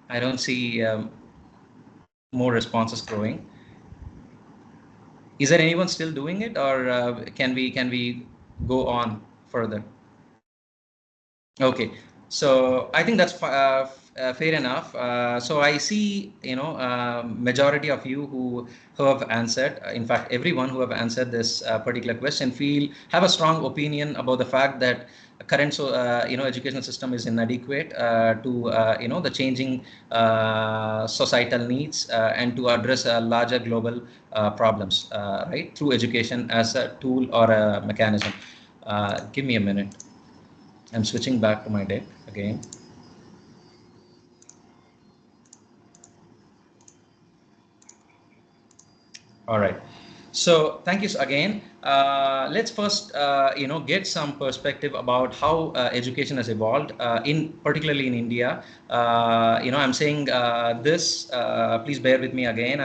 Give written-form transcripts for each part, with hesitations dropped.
I don't see more responses growing. Is there anyone still doing it, or can we go on further? Okay, so I think that's fair enough. So I see, majority of you who have answered. In fact, everyone who have answered this particular question have a strong opinion about the fact that current educational system is inadequate to the changing societal needs and to address larger global problems, right, through education as a tool or a mechanism. Give me a minute. I'm switching back to my deck again. All right. So thank you again. Let's first, get some perspective about how education has evolved, particularly in India. I'm saying this. Please bear with me again.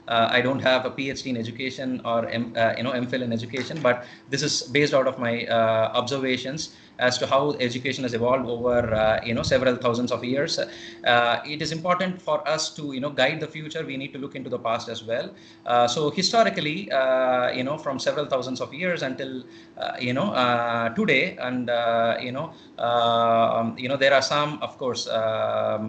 I don't have a PhD in education or MPhil in education, but this is based out of my observations as to how education has evolved over several thousands of years. It is important for us to guide the future. We need to look into the past as well. So historically, from several thousands of years until today, and there are some, of course, the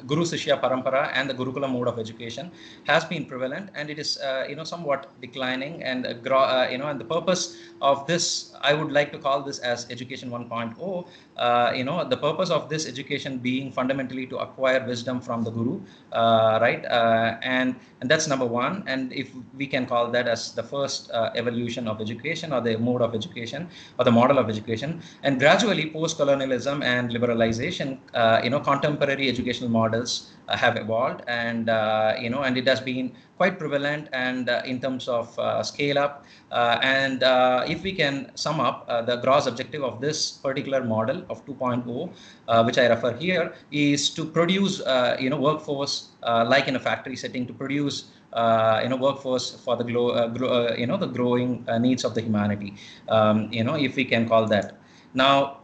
Guru Sishya Parampara and the Gurukula mode of education has been prevalent, and it is somewhat declining. And and the purpose of this, I would like to call this as education 1.0. The purpose of this education being fundamentally to acquire wisdom from the Guru, right? And that's number one. And if we can call that as the first evolution of education, or the mode of education, or the model of education. And gradually, post-colonialism and liberalization, contemporary educational models have evolved, and and it has been quite prevalent, and in terms of scale up. And if we can sum up the gross objective of this particular model of 2.0, which I refer here, is to produce workforce like in a factory setting, to produce workforce for the the growing needs of the humanity, if we can call that. Now,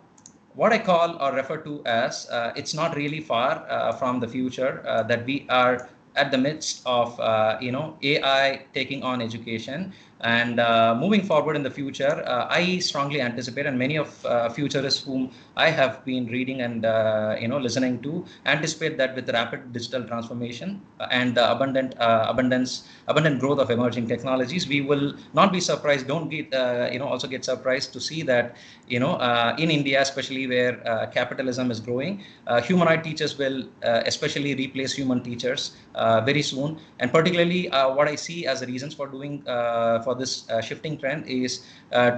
what I call or refer to as, it's not really far from the future, that we are at the midst of AI taking on education, and moving forward in the future. I strongly anticipate, and many of futurists whom I have been reading and listening to, anticipate that with rapid digital transformation and the abundant growth of emerging technologies, we will not be surprised. Don't get also get surprised to see that in India, especially where capitalism is growing, humanoid teachers will especially replace human teachers very soon. And particularly, what I see as the reasons for doing for this shifting trend is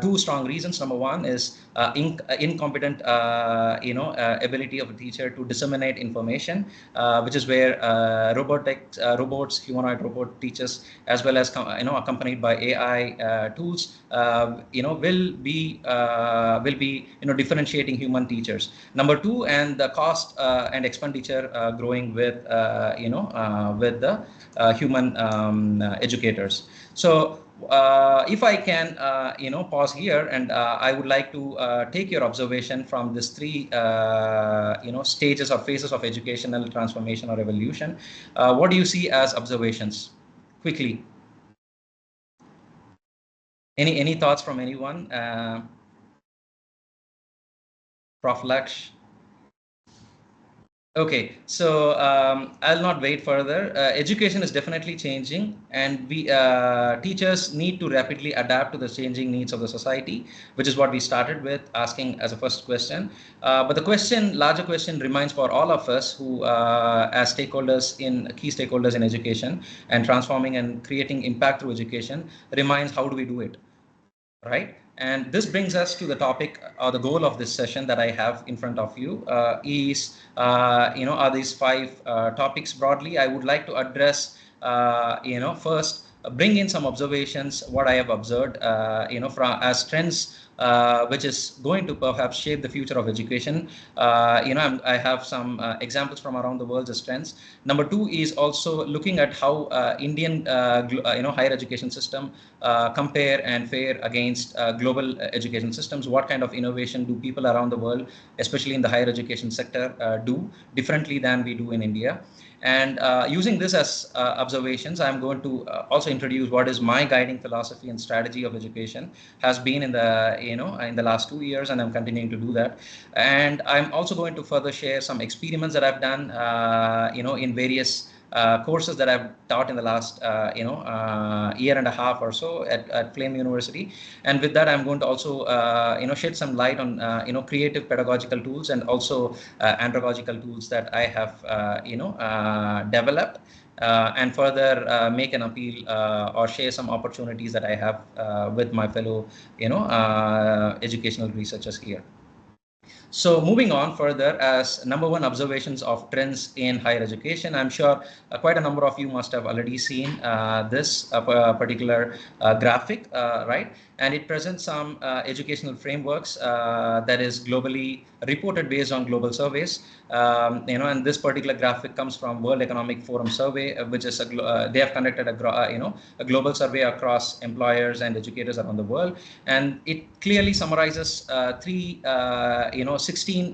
two strong reasons. Number one is incompetent ability of a teacher to disseminate information, which is where robots, humanoid robot teachers, as well as accompanied by AI tools, will be differentiating human teachers. Number two, and the cost and expenditure growing with with the human educators. So if I can, pause here, and I would like to take your observation from these three, stages or phases of educational transformation or evolution. What do you see as observations? Quickly. Any thoughts from anyone? Prof. Laksh? Okay, so I'll not wait further. Education is definitely changing, and we teachers need to rapidly adapt to the changing needs of the society, which is what we started with asking as a first question. But the larger question remains for all of us who, as key stakeholders in education and transforming and creating impact through education, remains how do we do it? Right? And this brings us to the topic or the goal of this session that I have in front of you, are these five topics broadly. I would like to address, first, bring in some observations, what I have observed, as trends which is going to perhaps shape the future of education. I have some examples from around the world as trends. Number two is also looking at how Indian higher education system compare and fare against global education systems. What kind of innovation do people around the world, especially in the higher education sector, do differently than we do in India? And using this as observations, I'm going to also introduce what is my guiding philosophy and strategy of education has been in the last 2 years, and I'm continuing to do that. And I'm also going to further share some experiments that I've done, in various courses that I've taught in the last, year and a half or so at Flame University. And with that, I'm going to also, shed some light on, creative pedagogical tools and also andragogical tools that I have, developed. And further make an appeal or share some opportunities that I have with my fellow, educational researchers here. So moving on further, as number one observations of trends in higher education, I'm sure quite a number of you must have already seen this particular graphic, right? And it presents some educational frameworks that is globally reported based on global surveys. And this particular graphic comes from World Economic Forum survey, which is they have conducted a global survey across employers and educators around the world, and it clearly summarizes 16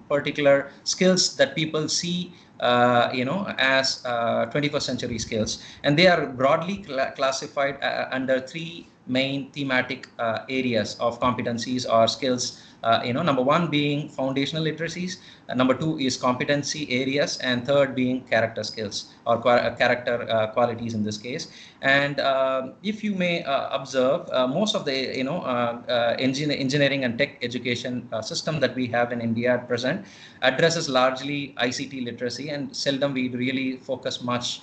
particular skills that people see as 21st century skills, and they are broadly classified under three main thematic areas of competencies or skills. Number one being foundational literacies, number two is competency areas, and third being character skills or character qualities in this case. And if you may observe, most of the engineering and tech education system that we have in India at present addresses largely ICT literacy, and seldom we really focus much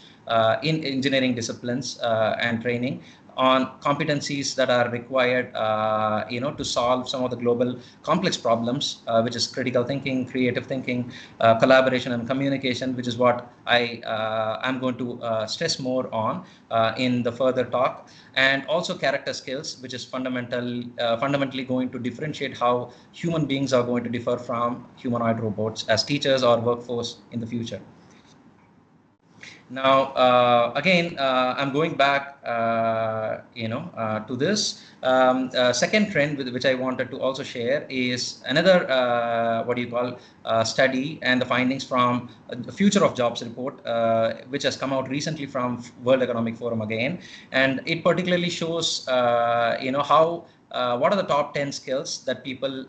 in engineering disciplines and training on competencies that are required, to solve some of the global complex problems, which is critical thinking, creative thinking, collaboration and communication, which is what I'm going to stress more on in the further talk, and also character skills, which is fundamentally going to differentiate how human beings are going to differ from humanoid robots as teachers or workforce in the future. Now, again, I'm going back, to this. Second trend which I wanted to also share is another, study and the findings from the Future of Jobs report, which has come out recently from World Economic Forum again. And it particularly shows, how what are the top 10 skills that people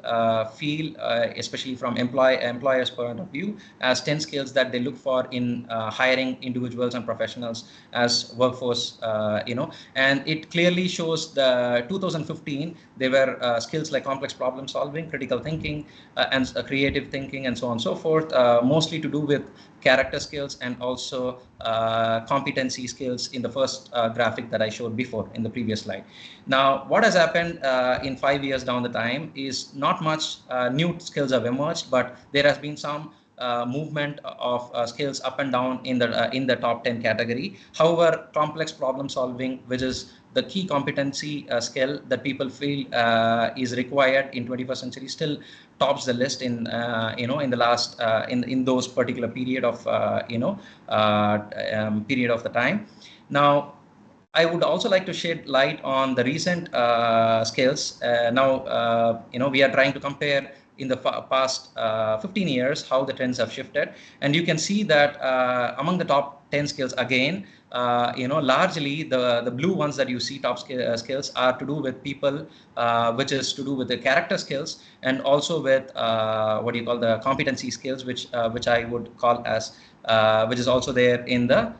feel, especially from employers' point of view, as 10 skills that they look for in hiring individuals and professionals as workforce, and it clearly shows the 2015, there were skills like complex problem solving, critical thinking, and creative thinking, and so on and so forth, mostly to do with character skills and also competency skills in the first graphic that I showed before in the previous slide. Now, what has happened in 5 years down the time is not much new skills have emerged, but there has been some movement of skills up and down in the top 10 category. However, complex problem solving, which is the key competency skill that people feel is required in 21st century, still tops the list in in the last in those particular period of period of the time. Now, I would also like to shed light on the recent skills. We are trying to compare in the past 15 years how the trends have shifted, and you can see that among the top 10 skills, again, largely the blue ones that you see top skills are to do with people, which is to do with the character skills, and also with the competency skills, which I would call as which is also there in the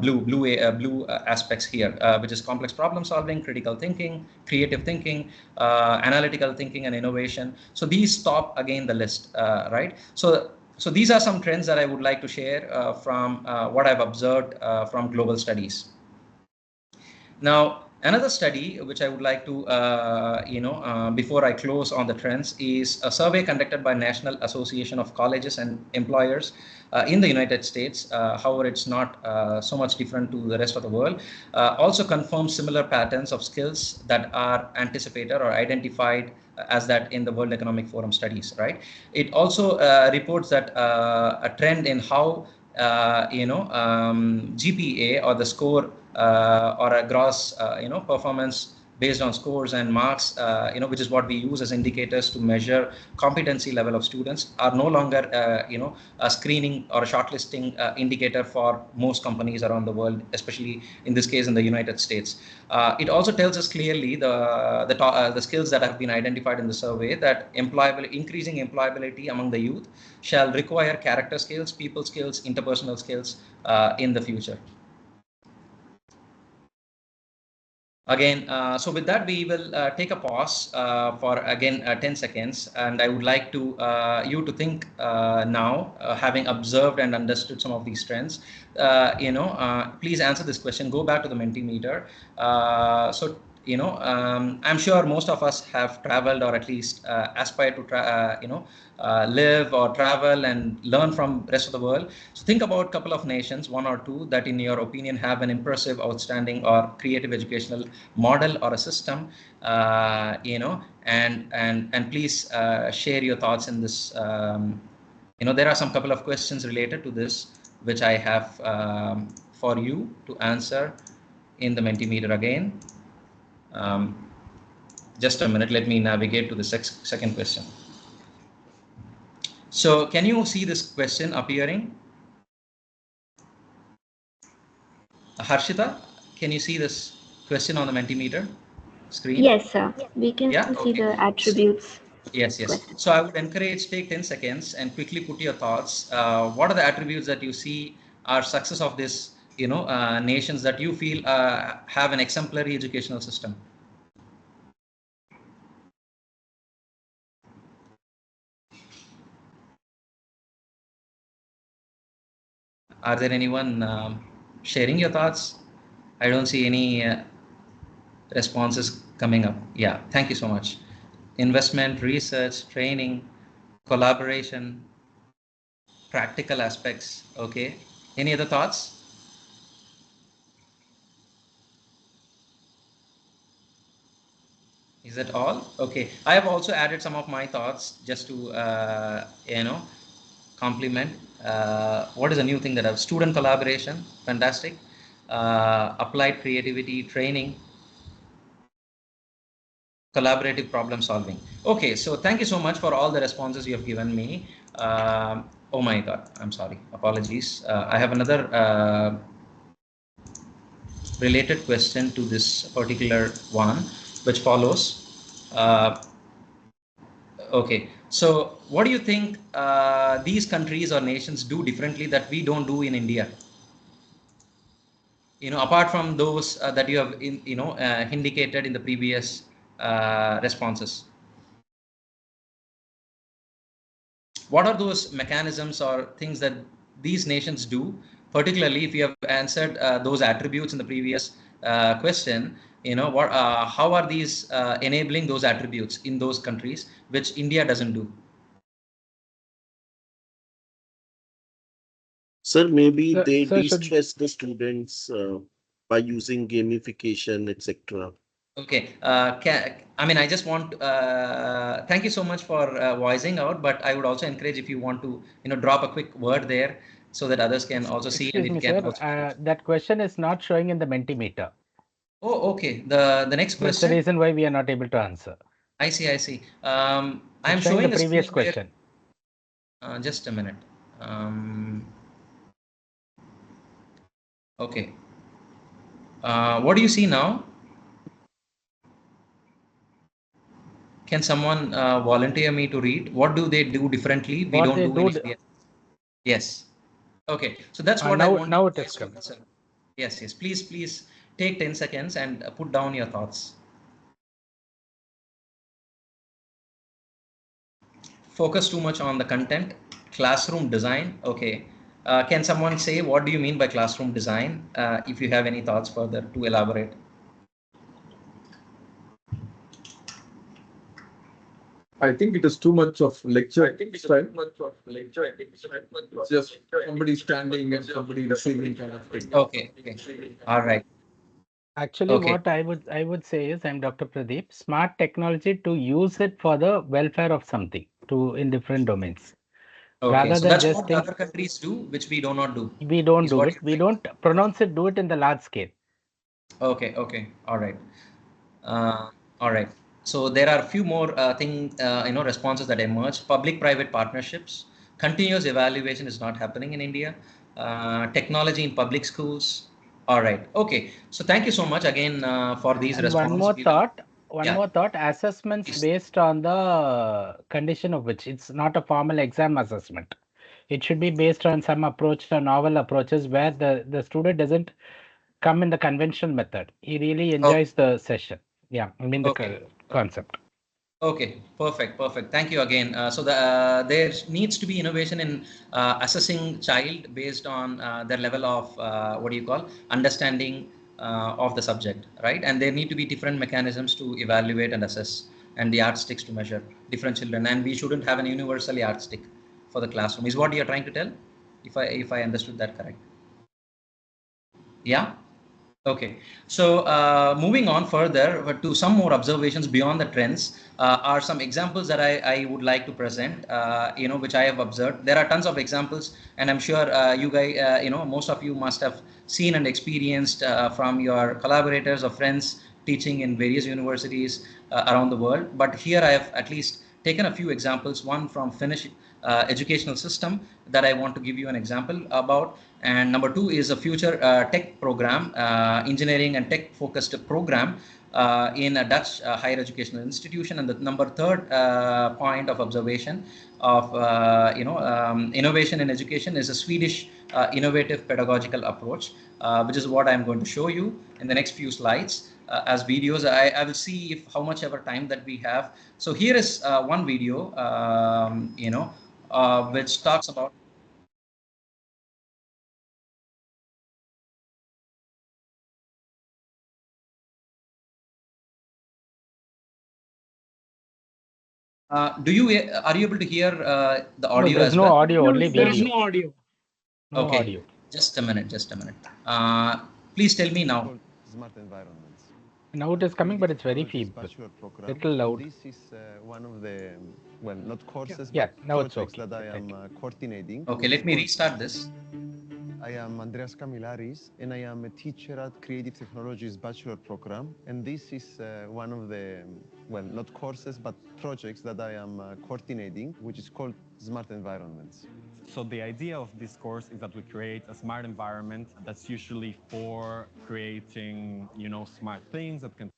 blue aspects here, which is complex problem solving, critical thinking, creative thinking, analytical thinking, and innovation. So these top again the list, right? So these are some trends that I would like to share from what I've observed from global studies. Now, Another study which I would like to, before I close on the trends, is a survey conducted by National Association of Colleges and Employers in the United States. However, it's not so much different to the rest of the world. Also confirms similar patterns of skills that are anticipated or identified as that in the World Economic Forum studies, right? It also reports that a trend in how GPA, or the score, or a gross performance based on scores and marks, which is what we use as indicators to measure competency level of students, are no longer a screening or a shortlisting indicator for most companies around the world, especially in this case in the United States. It also tells us clearly the skills that have been identified in the survey, that increasing employability among the youth shall require character skills, people skills, interpersonal skills in the future. Again, so with that, we will take a pause for again 10 seconds, and I would like to you to think now, having observed and understood some of these trends, please answer this question. Go back to the Mentimeter. I'm sure most of us have traveled, or at least aspire to live or travel and learn from the rest of the world. So think about a couple of nations, one or two, that in your opinion have an impressive, outstanding, or creative educational model or a system, and please share your thoughts in this. There are some couple of questions related to this which I have for you to answer in the Mentimeter again. Just a minute, let me navigate to the second question. So can you see this question appearing? Harshita, can you see this question on the Mentimeter screen? Yes, sir. We can see the attributes. Yes. So I would encourage, take 10 seconds and quickly put your thoughts. What are the attributes that you see are success of this, nations that you feel have an exemplary educational system? Are there anyone sharing your thoughts? I don't see any responses coming up. Yeah, thank you so much. Investment, research, training, collaboration, practical aspects. Okay. Any other thoughts? Is that all? Okay. I have also added some of my thoughts just to, complement. What is a new thing that I've student collaboration? Fantastic. Applied creativity, training, collaborative problem solving. Okay, so thank you so much for all the responses you have given me. Oh my God, I'm sorry, apologies. I have another related question to this particular one, which follows. Okay, so what do you think these countries or nations do differently that we don't do in India? Apart from those that you have indicated in the previous responses. What are those mechanisms or things that these nations do, particularly if you have answered those attributes in the previous question? How are these enabling those attributes in those countries which India doesn't do? Sir, maybe they de-stress the students by using gamification, etc. Okay. I just want thank you so much for voicing out, but I would also encourage, if you want to drop a quick word there so that others can also see. Excuse me, sir. That question is not showing in the Mentimeter. Oh, okay. The next question. That's the reason why we are not able to answer. I see. I'm showing the previous question. Just a minute. Okay. What do you see now? Can someone volunteer me to read? What do they do differently? We don't do in India. Yes. Okay. So that's what I want. Now it is coming. Yes. Please take 10 seconds and put down your thoughts. Focus too much on the content. Classroom design. Okay. Can someone say what do you mean by classroom design? If you have any thoughts further to elaborate. I think it is too much of lecture style. Just somebody standing and somebody receiving kind of thing. Okay. All right. Actually, Okay. what I would say is, I'm Dr. Pradeep, smart technology to use it for the welfare of something to in different domains. Okay. Rather So than that's just what the think other countries do, which we do not do, we don't is do what it. you're We trying to don't pronounce it, do it in the large scale. Okay, okay, all right, uh, all right. So there are a few more responses that emerge. Public-private partnerships, continuous evaluation is not happening in India. Technology in public schools. All right, okay. So thank you so much again for these And one responses. more We will, thought, one yeah, more thought, assessments please. based on the condition of which it's not a formal exam assessment. It should be based on some approach or novel approaches where the student doesn't come in the conventional method. He really Okay, enjoys the session. Yeah, I mean the okay. concept. Okay, perfect. Thank you again. There needs to be innovation in assessing child based on their level of what do you call understanding of the subject, right? And there need to be different mechanisms to evaluate and assess, and the yardsticks to measure different children. And we shouldn't have an universal yardstick for the classroom. Is what you are trying to tell? If I understood that correct? Yeah. Okay, so moving on further to some more observations beyond the trends are some examples that I would like to present, which I have observed. There are tons of examples, and I'm sure you guys, most of you must have seen and experienced from your collaborators or friends teaching in various universities around the world. But here I have at least taken a few examples, one from Finnish educational system that I want to give you an example about. And number two is a future tech program, engineering and tech focused program in a Dutch higher educational institution. And the number third point of observation of innovation in education is a Swedish innovative pedagogical approach, which is what I'm going to show you in the next few slides as videos. I will see if how much ever time that we have. So here is one video, which talks about. Are you able to hear the No, audio there's as no well? audio, No, only there is video. no audio. No Okay, audio. just a minute, please tell me now. Smart environments. Now it is coming, but it's very Technologies feeble. bachelor program. Little loud. This is one of the, well, not courses, Yeah, but now it's projects okay. that I am coordinating. Okay, let me restart this. I am Andreas Kamilaris, and I am a teacher at Creative Technologies Bachelor Program. And this is one of the, well, not courses, but projects that I am coordinating, which is called Smart Environments. So the idea of this course is that we create a smart environment that's usually for creating, smart things that can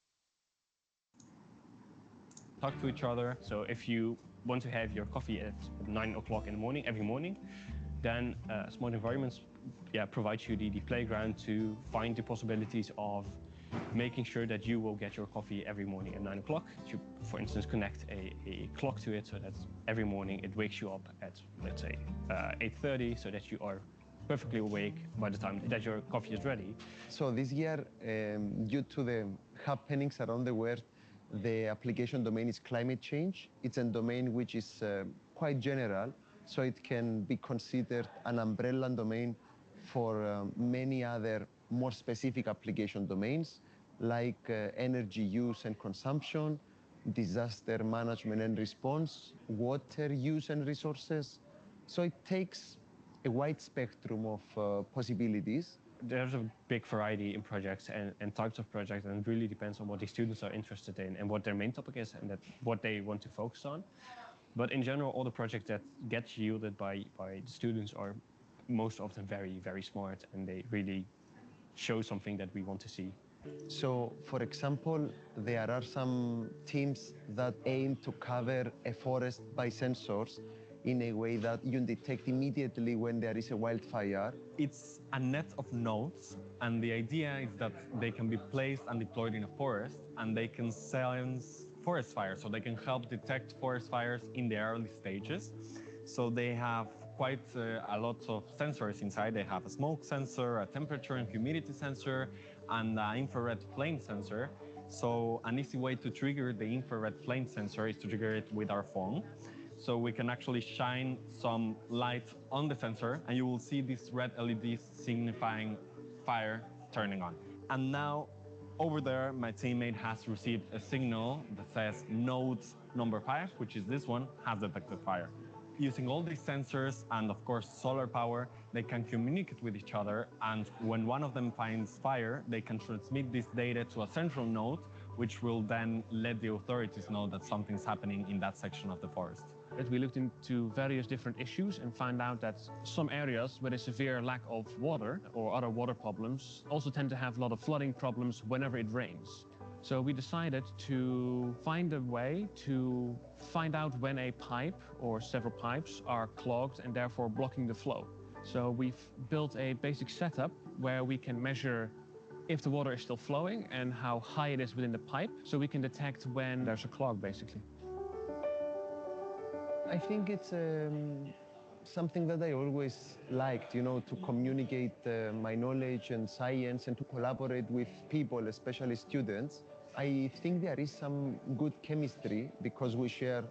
talk to each other. So if you want to have your coffee at 9 o'clock in the morning, every morning, then smart environments provides you the playground to find the possibilities of making sure that you will get your coffee every morning at 9 o'clock. You, for instance, connect a clock to it so that every morning it wakes you up at, let's say, 8:30, so that you are perfectly awake by the time that your coffee is ready. So this year, due to the happenings around the world, the application domain is climate change. It's a domain which is quite general, so it can be considered an umbrella domain for many other more specific application domains, like energy use and consumption, disaster management and response, water use and resources. So it takes a wide spectrum of possibilities. There's a big variety in projects and types of projects, and it really depends on what the students are interested in and what their main topic is and what they want to focus on. But in general, all the projects that get yielded by the students are most often very, very smart, and they really show something that we want to see. So, for example, there are some teams that aim to cover a forest by sensors in a way that you detect immediately when there is a wildfire. It's a net of nodes, and the idea is that they can be placed and deployed in a forest, and they can sense forest fires, so they can help detect forest fires in the early stages. So they have quite a lot of sensors inside. They have a smoke sensor, a temperature and humidity sensor, and an infrared flame sensor. So an easy way to trigger the infrared flame sensor is to trigger it with our phone. So we can actually shine some light on the sensor and you will see this red LED signifying fire turning on. And now over there, my teammate has received a signal that says node number 5, which is this one, has detected fire. Using all these sensors and of course solar power, they can communicate with each other, and when one of them finds fire, they can transmit this data to a central node, which will then let the authorities know that something's happening in that section of the forest. We looked into various different issues and found out that some areas with a severe lack of water or other water problems also tend to have a lot of flooding problems whenever it rains. So we decided to find a way to find out when a pipe or several pipes are clogged and therefore blocking the flow. So we've built a basic setup where we can measure if the water is still flowing and how high it is within the pipe, so we can detect when there's a clog, basically. I think it's something that I always liked, you know, to communicate my knowledge and science and to collaborate with people, especially students. I think there is some good chemistry because we share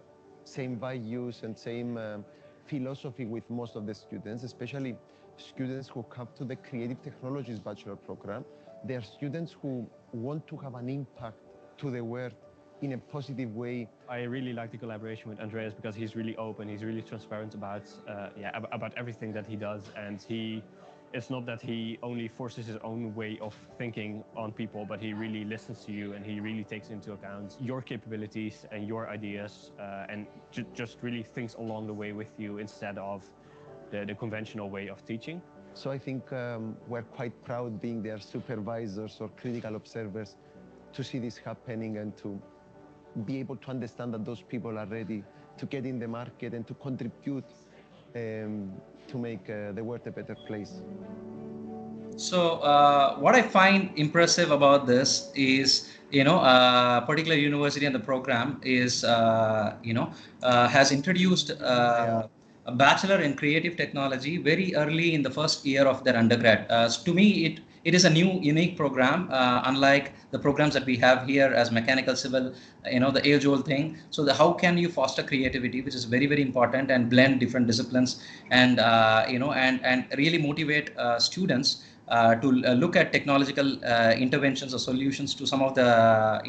same values and same philosophy with most of the students, especially students who come to the Creative Technologies Bachelor program. They are students who want to have an impact to the world in a positive way. I really like the collaboration with Andreas because he's really open, he's really transparent about everything that he does, and it's not that he only forces his own way of thinking on people, but he really listens to you and he really takes into account your capabilities and your ideas and just really thinks along the way with you instead of the conventional way of teaching. So I think we're quite proud being their supervisors or critical observers to see this happening and to be able to understand that those people are ready to get in the market and to contribute to make the world a better place. So what I find impressive about this is, particular university and the program is, has introduced a bachelor in creative technology very early in the first year of their undergrad. To me, it is a new, unique program, unlike the programs that we have here as mechanical, civil, the age-old thing. So how can you foster creativity, which is very, very important, and blend different disciplines, and and really motivate students to look at technological interventions or solutions to some of the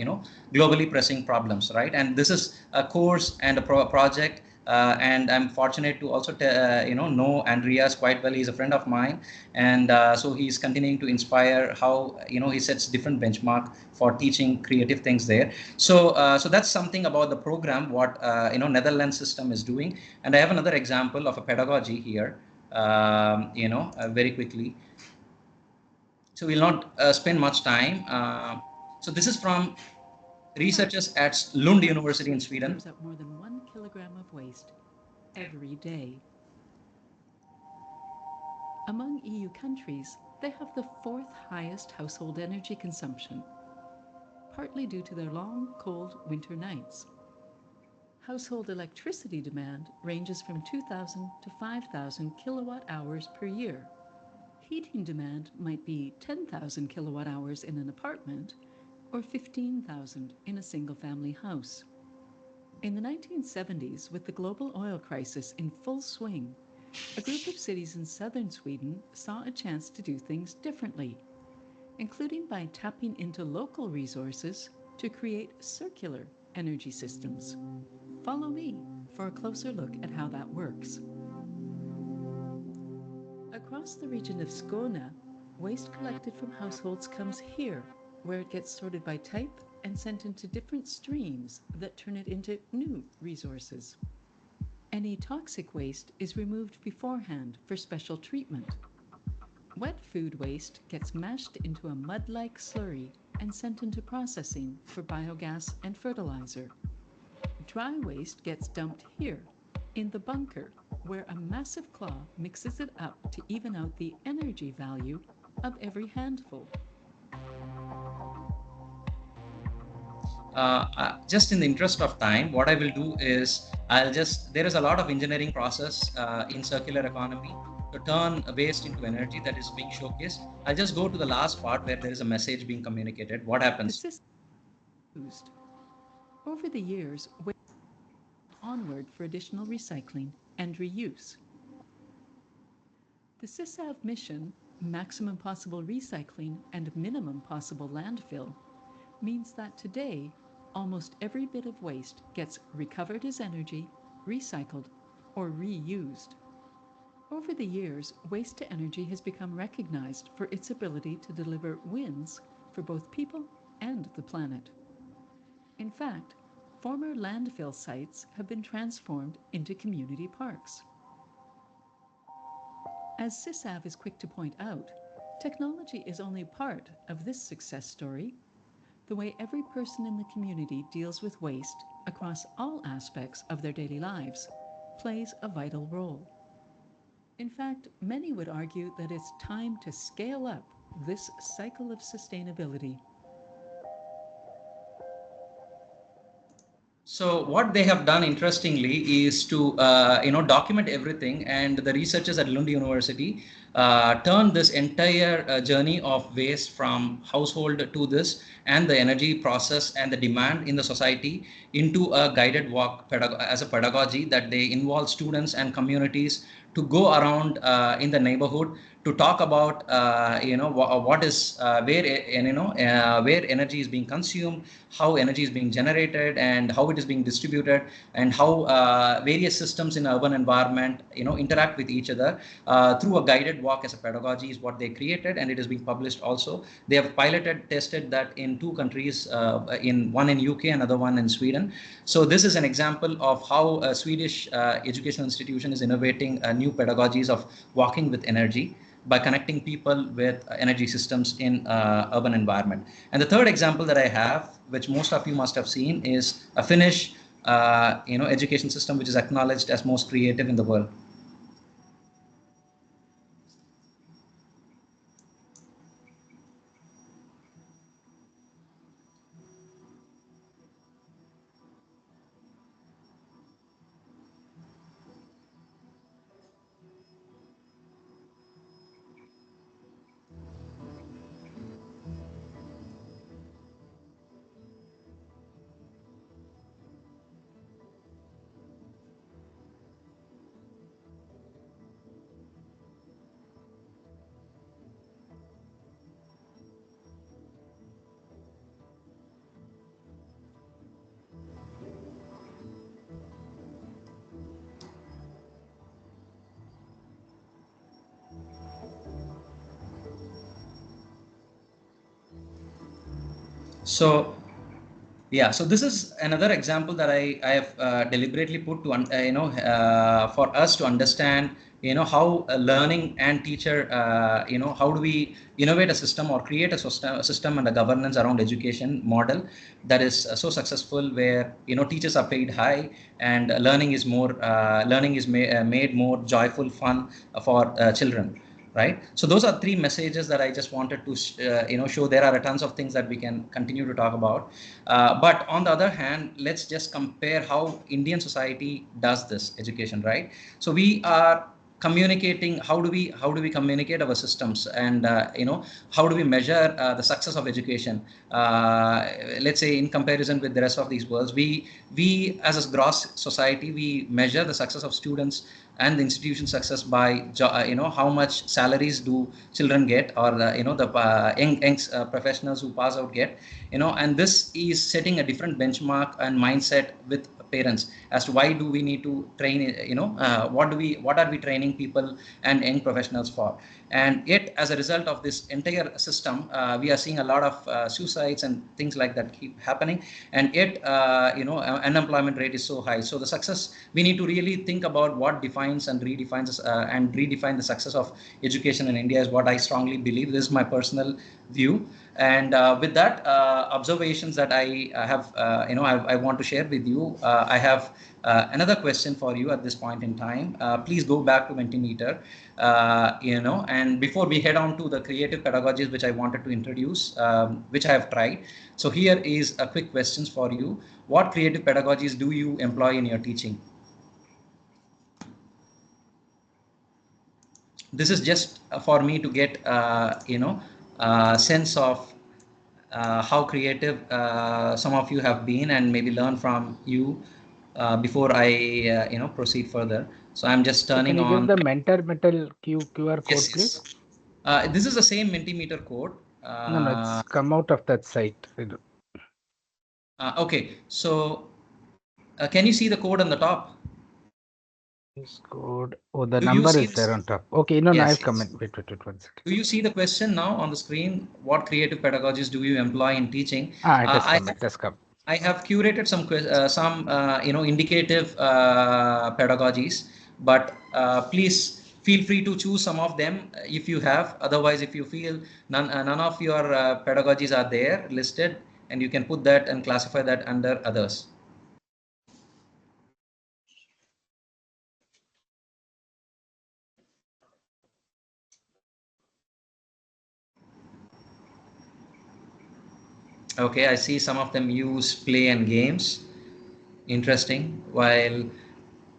globally pressing problems, right? And this is a course and a project. And I'm fortunate to also know Andreas quite well. He's a friend of mine, and so he's continuing to inspire how he sets different benchmark for teaching creative things there. So so that's something about the program what Netherlands system is doing. And I have another example of a pedagogy here. Very quickly. So we'll not spend much time. So this is from researchers at Lund University in Sweden. Up more than 1 kilogram of waste every day. Among EU countries, they have the 4th highest household energy consumption, partly due to their long, cold winter nights. Household electricity demand ranges from 2,000 to 5,000 kilowatt hours per year. Heating demand might be 10,000 kilowatt hours in an apartment, or 15,000 in a single-family house. In the 1970s, with the global oil crisis in full swing, a group of cities in southern Sweden saw a chance to do things differently, including by tapping into local resources to create circular energy systems. Follow me for a closer look at how that works. Across the region of Skåne, waste collected from households comes here, where it gets sorted by type and sent into different streams that turn it into new resources. Any toxic waste is removed beforehand for special treatment. Wet food waste gets mashed into a mud-like slurry and sent into processing for biogas and fertilizer. Dry waste gets dumped here, in the bunker, where a massive claw mixes it up to even out the energy value of every handful. Just in the interest of time, what I will do is there is a lot of engineering process in circular economy to turn waste into energy that is being showcased. I'll just go to the last part where there is a message being communicated. What happens? used. Over the years, onward for additional recycling and reuse. The CISAV mission, maximum possible recycling and minimum possible landfill, means that today, almost every bit of waste gets recovered as energy, recycled, or reused. Over the years, waste to energy has become recognized for its ability to deliver wins for both people and the planet. In fact, former landfill sites have been transformed into community parks. As CISAV is quick to point out, technology is only part of this success story. The way every person in the community deals with waste across all aspects of their daily lives plays a vital role. In fact, many would argue that it's time to scale up this cycle of sustainability. So what they have done, interestingly, is to document everything, and the researchers at Lund University turned this entire journey of waste from household to this, and the energy process and the demand in the society, into a guided walk as a pedagogy that they involve students and communities to go around in the neighborhood to talk about what is where energy is being consumed, how energy is being generated, and how it is being distributed, and how various systems in urban environment interact with each other through a guided walk as a pedagogy is what they created, and it is being published also. They have tested that in 2 countries, one in UK, another one in Sweden. So this is an example of how a Swedish educational institution is innovating new pedagogies of walking with energy by connecting people with energy systems in urban environment. And the third example that I have, which most of you must have seen, is a Finnish education system which is acknowledged as most creative in the world. So yeah, so this is another example that I have deliberately put to for us to understand how learning and teacher how do we innovate a system or create a system and a governance around education model that is so successful, where teachers are paid high and learning is made more joyful, fun for children. Right. So those are 3 messages that I just wanted to show. There are tons of things that we can continue to talk about, but on the other hand, let's just compare how Indian society does this education. Right. So we are communicating. How do we communicate our systems, and how do we measure the success of education? Let's say in comparison with the rest of these worlds, we as a gross society, we measure the success of students and the institution success by how much salaries do children get, or the young professionals who pass out get, and this is setting a different benchmark and mindset with parents as to why do we need to train, what are we training people and young professionals for. And yet, as a result of this entire system, we are seeing a lot of suicides and things like that keep happening, and yet unemployment rate is so high. So the success, we need to really think about what defines and redefine the success of education in India, is what I strongly believe. This is my personal view. And with that observations that I have, I want to share with you, I have another question for you at this point in time. Please go back to Mentimeter, and before we head on to the creative pedagogies which I wanted to introduce, which I have tried. So here is a quick questions for you. What creative pedagogies do you employ in your teaching? This is just for me to get sense of how creative some of you have been, and maybe learn from you before I proceed further. So I'm just turning on. Can you give the Mentimeter QR code, Yes, please? This is the same Mentimeter code. No, it's come out of that site. Okay, so can you see the code on the top? This code. Oh, the number is there on top. Okay, no, I've come in. Wait, 1 second. Do you see the question now on the screen? What creative pedagogies do you employ in teaching? It has come. I have curated some indicative pedagogies, but please feel free to choose some of them if you have. Otherwise, if you feel none of your pedagogies are there listed, and you can put that and classify that under others. Okay, I see some of them use play and games. Interesting. While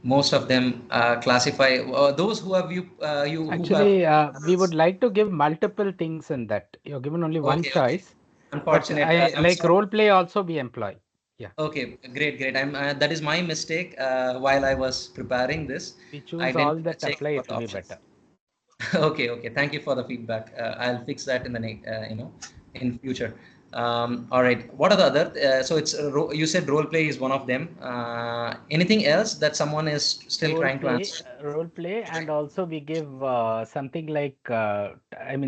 most of them classify those who have you actually we would like to give multiple things in that. You're given only one choice. Unfortunate. Like role play also we employ. Yeah. Okay, great. That is my mistake. While I was preparing this, we choose all that apply. It will be better. Okay. Thank you for the feedback. I'll fix that in the in future. All right. What are the other? So it's you said role play is one of them. Anything else that someone is still trying to answer? Role play, and also we give something like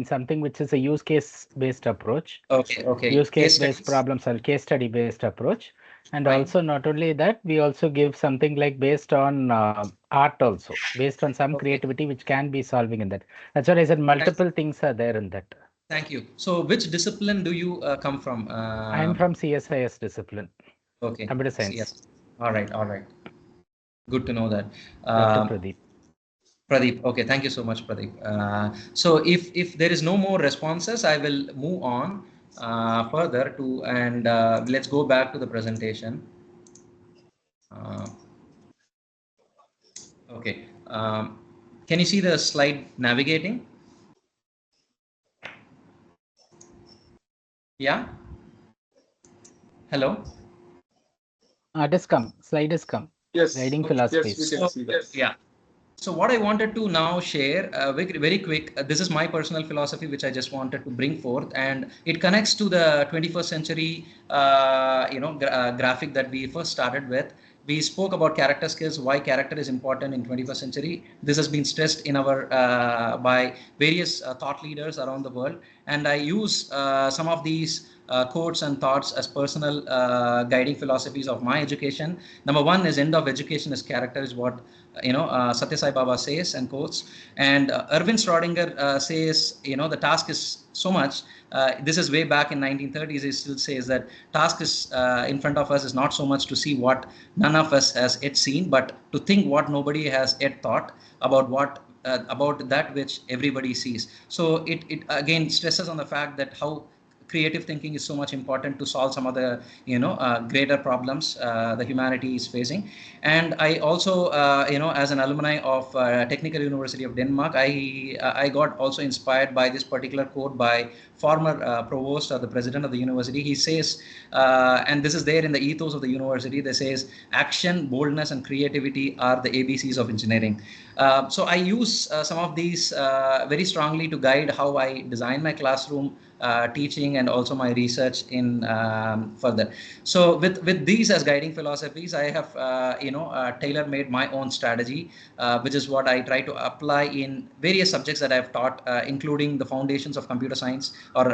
something which is a use case based approach. Okay. Use case based problem solve, case study based approach, and also not only that, we also give something like based on art also, based on some creativity which can be solving in that. That's what I said. Multiple things are there in that. Thank you. So which discipline do you come from? I'm from CSIS discipline. Okay. Computer science. Yes. All right. Good to know that. Dr. Pradeep. Pradeep. Okay. Thank you so much, Pradeep. So if there is no more responses, I will move on further to, and let's go back to the presentation. Okay. Can you see the slide navigating? Yeah. Hello. It has come. Slide has come. Yes. Guiding philosophies. Yes, we can see that. Yeah. So what I wanted to now share very quick, this is my personal philosophy, which I just wanted to bring forth, and it connects to the 21st century, graphic that we first started with. We spoke about character skills, why character is important in 21st century. This has been stressed in our by various thought leaders around the world, and I use some of these quotes and thoughts as personal guiding philosophies of my education. Number one is end of education is character, is what Satya Sai Baba says and quotes. And Erwin Schrödinger says, the task is so much. This is way back in 1930s. He still says that task is in front of us is not so much to see what none of us has yet seen, but to think what nobody has yet thought about about that which everybody sees. So it again stresses on the fact that how creative thinking is so much important to solve some of the greater problems the humanity is facing. And I also as an alumni of Technical University of Denmark, I got also inspired by this particular quote by former provost or the president of the university. He says, and this is there in the ethos of the university, they says action, boldness and creativity are the ABCs of engineering. So I use some of these very strongly to guide how I design my classroom teaching and also my research in further. So with these as guiding philosophies, I have tailor-made my own strategy, which is what I try to apply in various subjects that I've taught, including the foundations of computer science or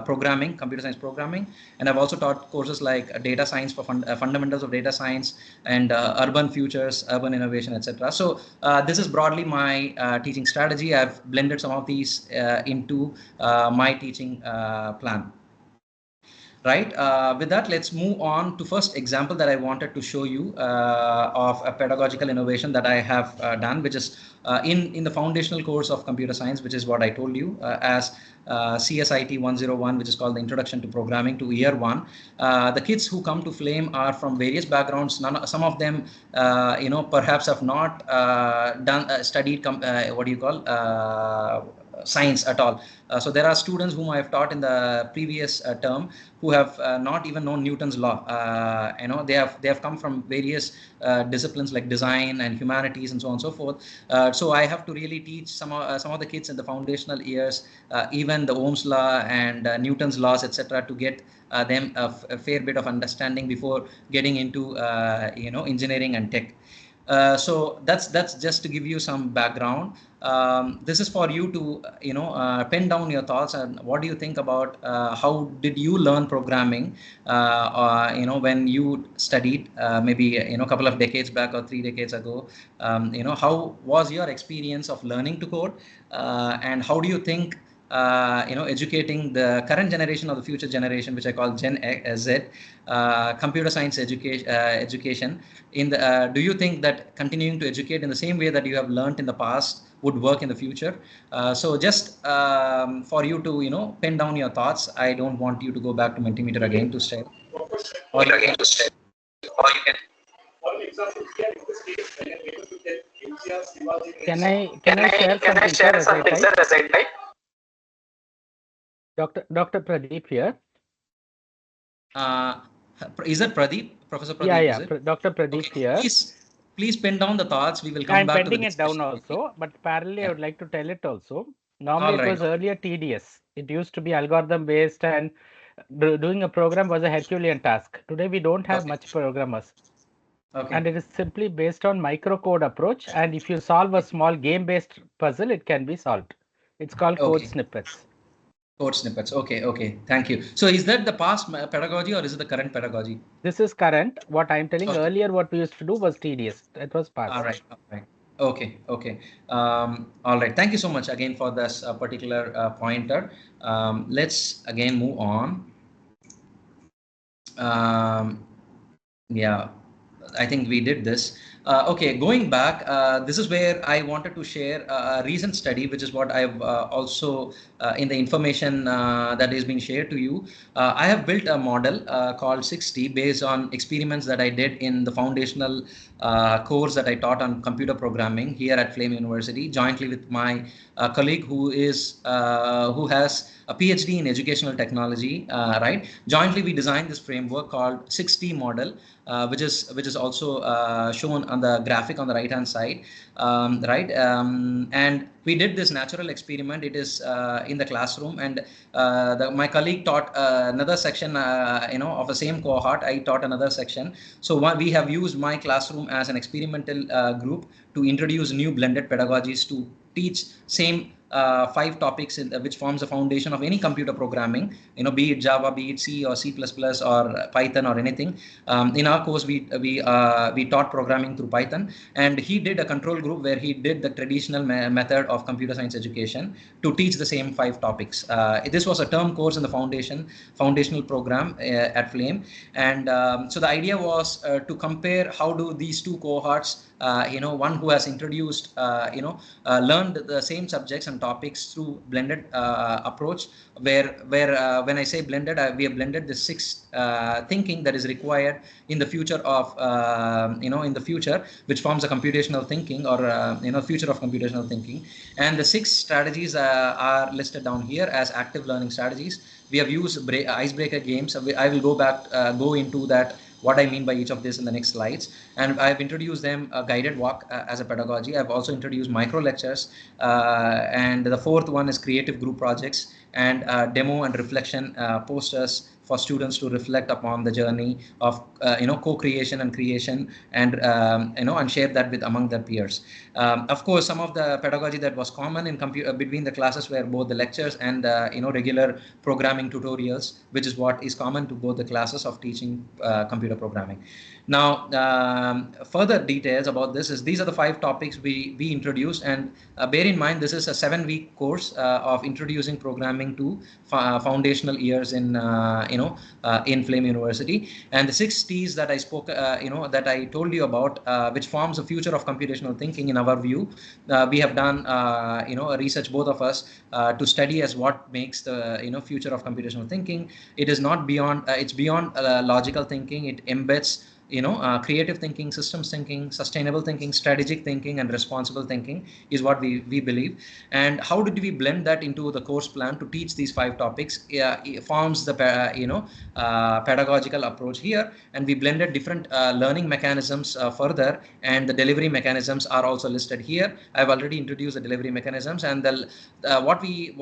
computer science programming. And I've also taught courses like data science for fundamentals of data science and urban futures, urban innovation, etc. So this is broadly my teaching strategy. I've blended some of these into my teaching plan. Right. With that, let's move on to first example that I wanted to show you of a pedagogical innovation that I have done, which is in the foundational course of computer science, which is what I told you as CSIT 101, which is called the Introduction to Programming to Year 1. The kids who come to Flame are from various backgrounds. Some of them, perhaps have not studied science at all. So there are students whom I have taught in the previous term who have not even known Newton's law. They have come from various disciplines like design and humanities and so on and so forth. So I have to really teach some of the kids in the foundational years, even the Ohm's law and Newton's laws, etc., to get them a fair bit of understanding before getting into engineering and tech. So that's just to give you some background. This is for you to pen down your thoughts and what do you think about how did you learn programming when you studied maybe a couple of decades back or 3 decades ago. How was your experience of learning to code, and how do you think educating the current generation or the future generation, which I call Gen Z, computer science education. Do you think that continuing to educate in the same way that you have learned in the past would work in the future? So just for you to pen down your thoughts. I don't want you to go back to Mentimeter again to stay. Or you can. Can I share something, sir, as I type? Dr. Pradeep here. Is it Pradeep? Professor Pradeep? Yeah. Dr. Pradeep here. Please pen down the thoughts. We will come back to the discussion. I'm penning it down also, but parallelly I would like to tell it also. Normally it was earlier tedious. It used to be algorithm based, and doing a program was a Herculean task. Today we don't have much programmers. And it is simply based on microcode approach, and if you solve a small game based puzzle, it can be solved. It's called code snippets. Code snippets. Okay. Thank you. So is that the past pedagogy or is it the current pedagogy? This is current. What I'm telling earlier, what we used to do was tedious. It was past. All right. Okay. All right. Thank you so much again for this particular pointer. Let's again move on. Yeah, I think we did this. Okay, going back, this is where I wanted to share a recent study, which is what I've also in the information that is being shared to you. I have built a model called 60 based on experiments that I did in the foundational course that I taught on computer programming here at Flame University, jointly with my colleague who has a PhD in educational technology. Right, jointly we designed this framework called 60 model, which is also shown on the graphic on the right hand side, right? And we did this natural experiment. It is in the classroom, and my colleague taught another section, of the same cohort. I taught another section. So we have used my classroom as an experimental group to introduce new blended pedagogies to teach same 5 topics which forms the foundation of any computer programming, be it Java, be it C or C++ or Python or anything. In our course, we taught programming through Python, and he did a control group where he did the traditional method of computer science education to teach the same 5 topics. This was a term course in the foundational program at Flame, and so the idea was to compare how do these 2 cohorts, one who has introduced, learned the same subjects and topics through blended approach, where when I say blended, we have blended the 6 thinking that is required in the future of, in the future, which forms a computational thinking or, future of computational thinking. And the 6 strategies are listed down here as active learning strategies. We have used icebreaker games. I will go into that, what I mean by each of this in the next slides. And I've introduced them a guided walk as a pedagogy. I've also introduced micro lectures. And the 4th one is creative group projects and demo and reflection posters for students to reflect upon the journey of co-creation and creation, and and share that with among their peers. Of course, some of the pedagogy that was common in between the classes were both the lectures and regular programming tutorials, which is what is common to both the classes of teaching computer programming. Now, further details about this is these are the 5 topics we introduced, and bear in mind this is a 7-week course of introducing programming to foundational years in in Flame University. And the 6 T's that I spoke, that I told you about, which forms a future of computational thinking in our view. We have done a research, both of us, to study as what makes the future of computational thinking. It is not beyond, it's beyond logical thinking. It embeds creative thinking, systems thinking, sustainable thinking, strategic thinking, and responsible thinking is what we believe. And how did we blend that into the course plan to teach these 5 topics? It forms the pedagogical approach here, and we blended different learning mechanisms further, and the delivery mechanisms are also listed here. I've already introduced the delivery mechanisms, and what we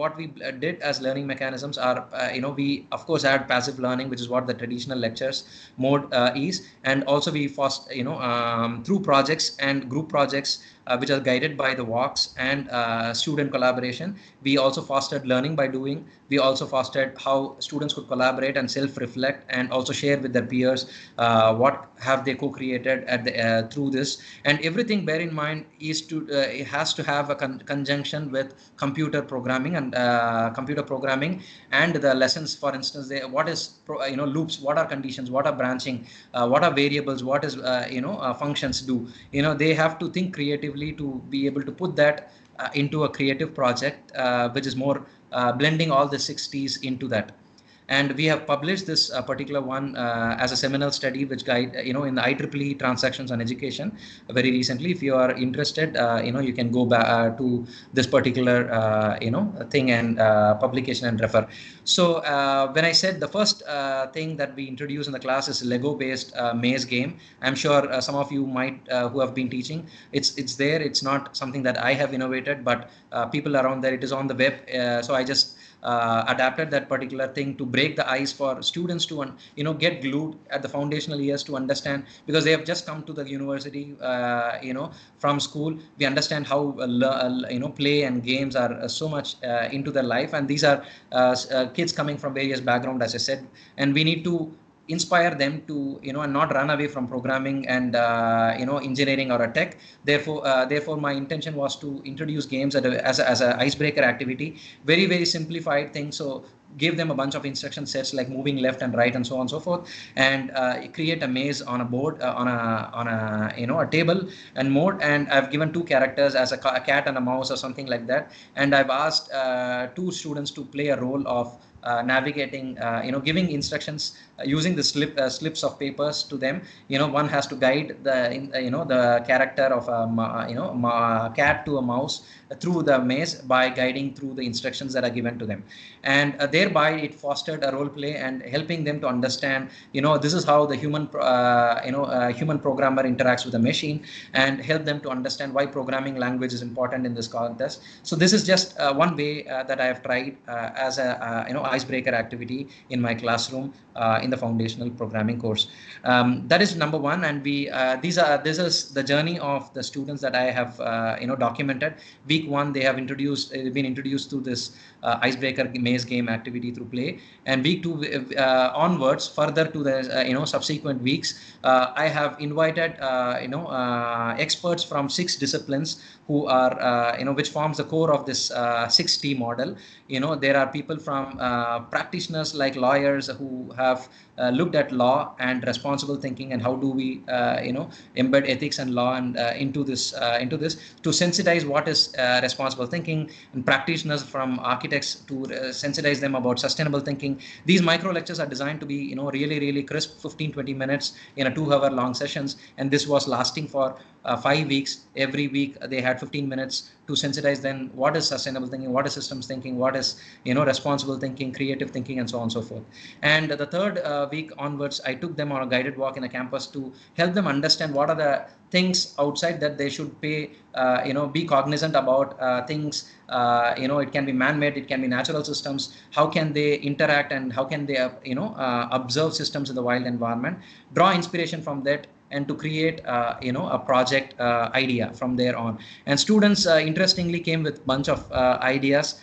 did as learning mechanisms are we of course add passive learning, which is what the traditional lectures mode is, and also we through projects and group projects which are guided by the walks and student collaboration. We also fostered learning by doing. We also fostered how students could collaborate and self-reflect and also share with their peers what have they co-created at the through this. And everything, bear in mind, is to it has to have a conjunction with computer programming and the lessons. For instance, what is loops, what are conditions, what are branching, what are variables, what is functions do. They have to think creatively to be able to put that into a creative project, which is more blending all the 60s into that. And we have published this particular one as a seminal study, which guide in the IEEE transactions on education very recently. If you are interested, you can go back to this particular thing and publication and refer. So when I said the first thing that we introduce in the class is Lego based maze game, I'm sure some of you might who have been teaching, it's there. It's not something that I have innovated, but people around there, it is on the web. So I just adapted that particular thing to break the ice for students to get glued at the foundational years to understand, because they have just come to the university from school. We understand how play and games are so much into their life, and these are kids coming from various backgrounds, as I said, and we need to inspire them to and not run away from programming and engineering or a tech. Therefore my intention was to introduce games as a icebreaker activity, very simplified thing. So give them a bunch of instruction sets like moving left and right and so on and so forth, and create a maze on a board, on a table and mode. And I've given 2 characters as a cat and a mouse or something like that, and I've asked 2 students to play a role of navigating, giving instructions using the slips of papers to them. One has to guide the character of a cat to a mouse through the maze by guiding through the instructions that are given to them, and thereby it fostered a role play and helping them to understand this is how the human programmer interacts with the machine, and help them to understand why programming language is important in this context. So this is just one way that I have tried as a icebreaker activity in my classroom in the foundational programming course. That is number 1, and this is the journey of the students that I have documented. Week 1 they have been introduced to this icebreaker maze game activity through play, and week 2 onwards further to the subsequent weeks, I have invited experts from 6 disciplines who are which forms the core of this 6T model. There are people from practitioners like lawyers who have looked at law and responsible thinking, and how do we embed ethics and law and into this to sensitize what is responsible thinking, and practitioners from architects to sensitize them about sustainable thinking. These micro lectures are designed to be really crisp, 15-20 minutes in a 2-hour long sessions, and this was lasting for 5 weeks. Every week they had 15 minutes to sensitize them what is sustainable thinking, what is systems thinking, what is responsible thinking, creative thinking, and so on and so forth. And the third week onwards, I took them on a guided walk in a campus to help them understand what are the things outside that they should pay be cognizant about. Things it can be man-made, it can be natural systems. How can they interact, and how can they observe systems in the wild environment, draw inspiration from that, and to create a project idea from there on. And students interestingly came with bunch of ideas.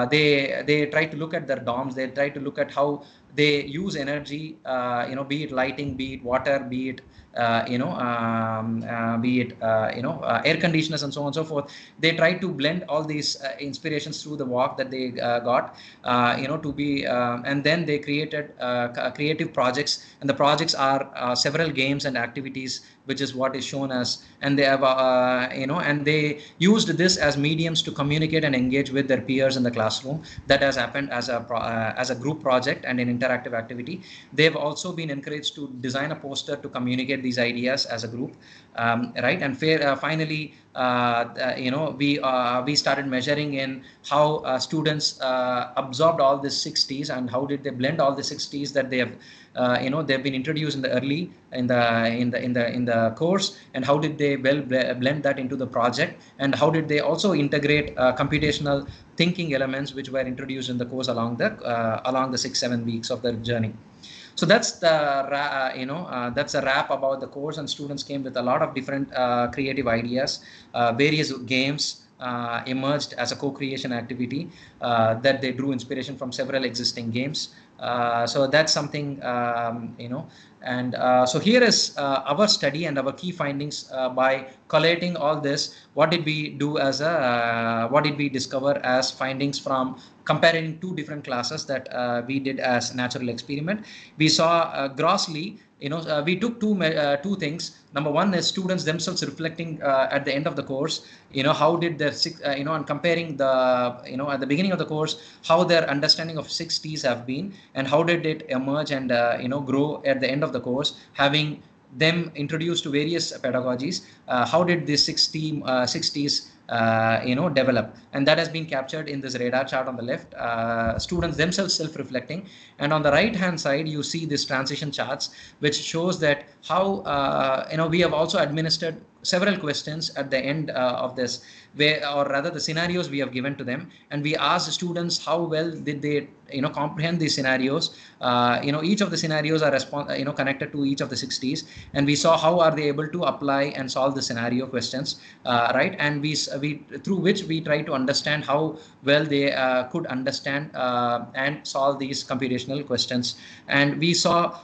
They try to look at their dorms, they try to look at how they use energy, be it lighting, be it water, be it air conditioners, and so on and so forth. They try to blend all these inspirations through the walk that they got, to be, and then they created creative projects, and the projects are several games and activities which is what is shown as, and they have, and they used this as mediums to communicate and engage with their peers in the classroom. That has happened as a group project and an interactive activity. They've also been encouraged to design a poster to communicate these ideas as a group, right? And finally, we started measuring in how students absorbed all the 6Ts and how did they blend all the 6Ts that they have they've been introduced in the course, and how did they blend that into the project, and how did they also integrate computational thinking elements which were introduced in the course along the 6-7 weeks of their journey. So that's the that's a wrap about the course, and students came with a lot of different creative ideas. Various games emerged as a co-creation activity that they drew inspiration from several existing games. So that's something, and so here is our study and our key findings by collating all this. What did we do as what did we discover as findings from comparing two different classes that we did as natural experiment? We saw grossly, we took two things. Number one is students themselves reflecting at the end of the course, how did their and comparing the, at the beginning of the course, how their understanding of 6Ts have been, and how did it emerge and grow at the end of the course, having them introduced to various pedagogies. How did this 6Ts develop? And that has been captured in this radar chart on the left. Students themselves self-reflecting, and on the right hand side you see this transition charts, which shows that how we have also administered several questions at the end of this, or rather the scenarios we have given to them, and we asked students how well did they comprehend these scenarios. Each of the scenarios are connected to each of the 6Ts, and we saw how are they able to apply and solve the scenario questions, right? And we through which we try to understand how well they could understand and solve these computational questions. And we saw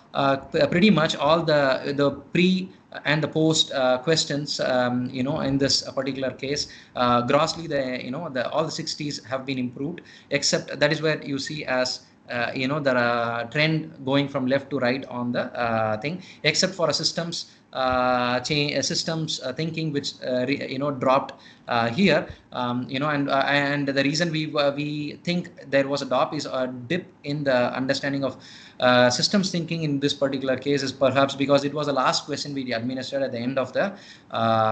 pretty much all the pre and the post questions, in this particular case. Grossly, all the 6Ts have been improved, except that is where you see as the trend going from left to right on the thing, except for a systems thinking, which dropped here, and the reason we think there was a dip is a dip in the understanding of systems thinking in this particular case is perhaps because it was the last question we administered at the end of the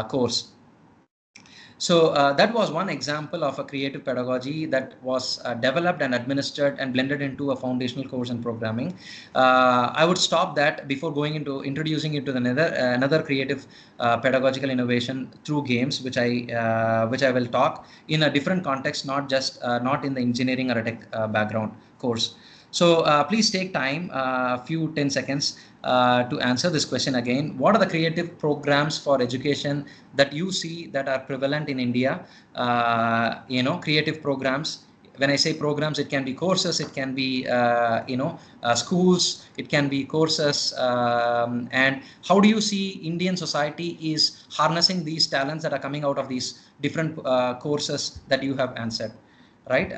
course. So that was one example of a creative pedagogy that was developed and administered and blended into a foundational course in programming. I would stop that before going into introducing it to another creative pedagogical innovation through games, which I will talk in a different context, not just not in the engineering or a tech background course. So please take time, a few 10 seconds to answer this question again. What are the creative programs for education that you see that are prevalent in India? Creative programs. When I say programs, it can be courses, it can be schools, it can be courses. And how do you see Indian society is harnessing these talents that are coming out of these different courses that you have answered, right?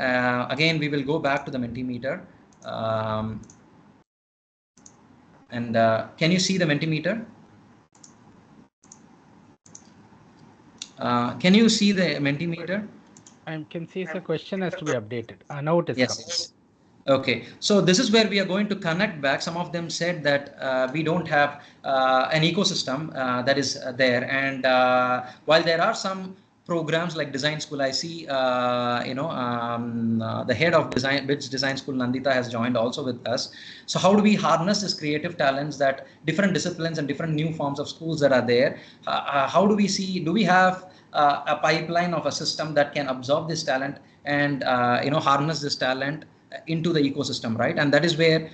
Again, we will go back to the Mentimeter. And can you see the Mentimeter? Can you see the Mentimeter? I can see the question has to be updated. Now it is yes. Okay, so this is where we are going to connect back. Some of them said that we don't have an ecosystem that is there, and while there are some programs like Design School, I see the head of BITS Design School, Nandita, has joined also with us. So how do we harness this creative talents that different disciplines and different new forms of schools that are there? How do we see? Do we have a pipeline of a system that can absorb this talent and harness this talent into the ecosystem, right? And that is where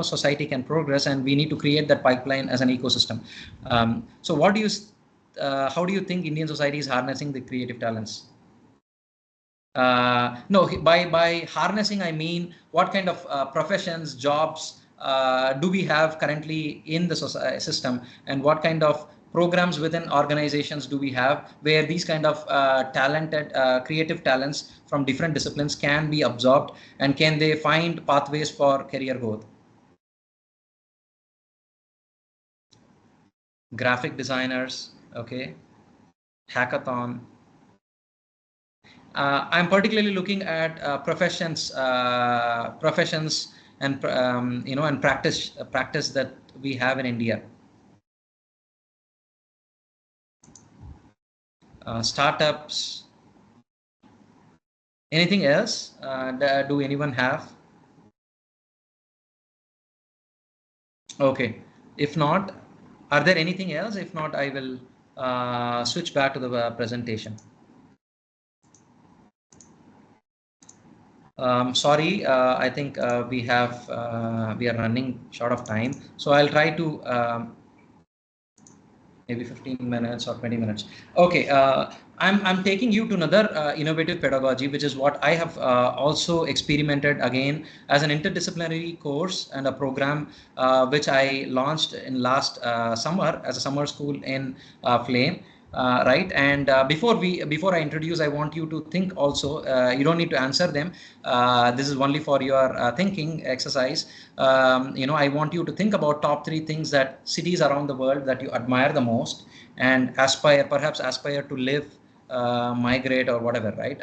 society can progress, and we need to create that pipeline as an ecosystem. So what do you how do you think Indian society is harnessing the creative talents? No, by harnessing, I mean what kind of professions, jobs do we have currently in the system, and what kind of programs within organizations do we have where these kind of talented creative talents from different disciplines can be absorbed, and can they find pathways for career growth? graphic designers, okay, hackathon. I'm particularly looking at professions and and practice that we have in India. Startups. Anything else? Do anyone have? Okay. If not, are there anything else? If not, I will switch back to the presentation. Sorry, I think we are running short of time, so I'll try to maybe 15 minutes or 20 minutes. Okay, I'm taking you to another innovative pedagogy, which is what I have also experimented again as an interdisciplinary course and a program which I launched in last summer as a summer school in Flame. Right, and before I introduce, I want you to think also. You don't need to answer them. This is only for your thinking exercise. I want you to think about top 3 things that cities around the world that you admire the most and perhaps aspire to live, migrate or whatever, right?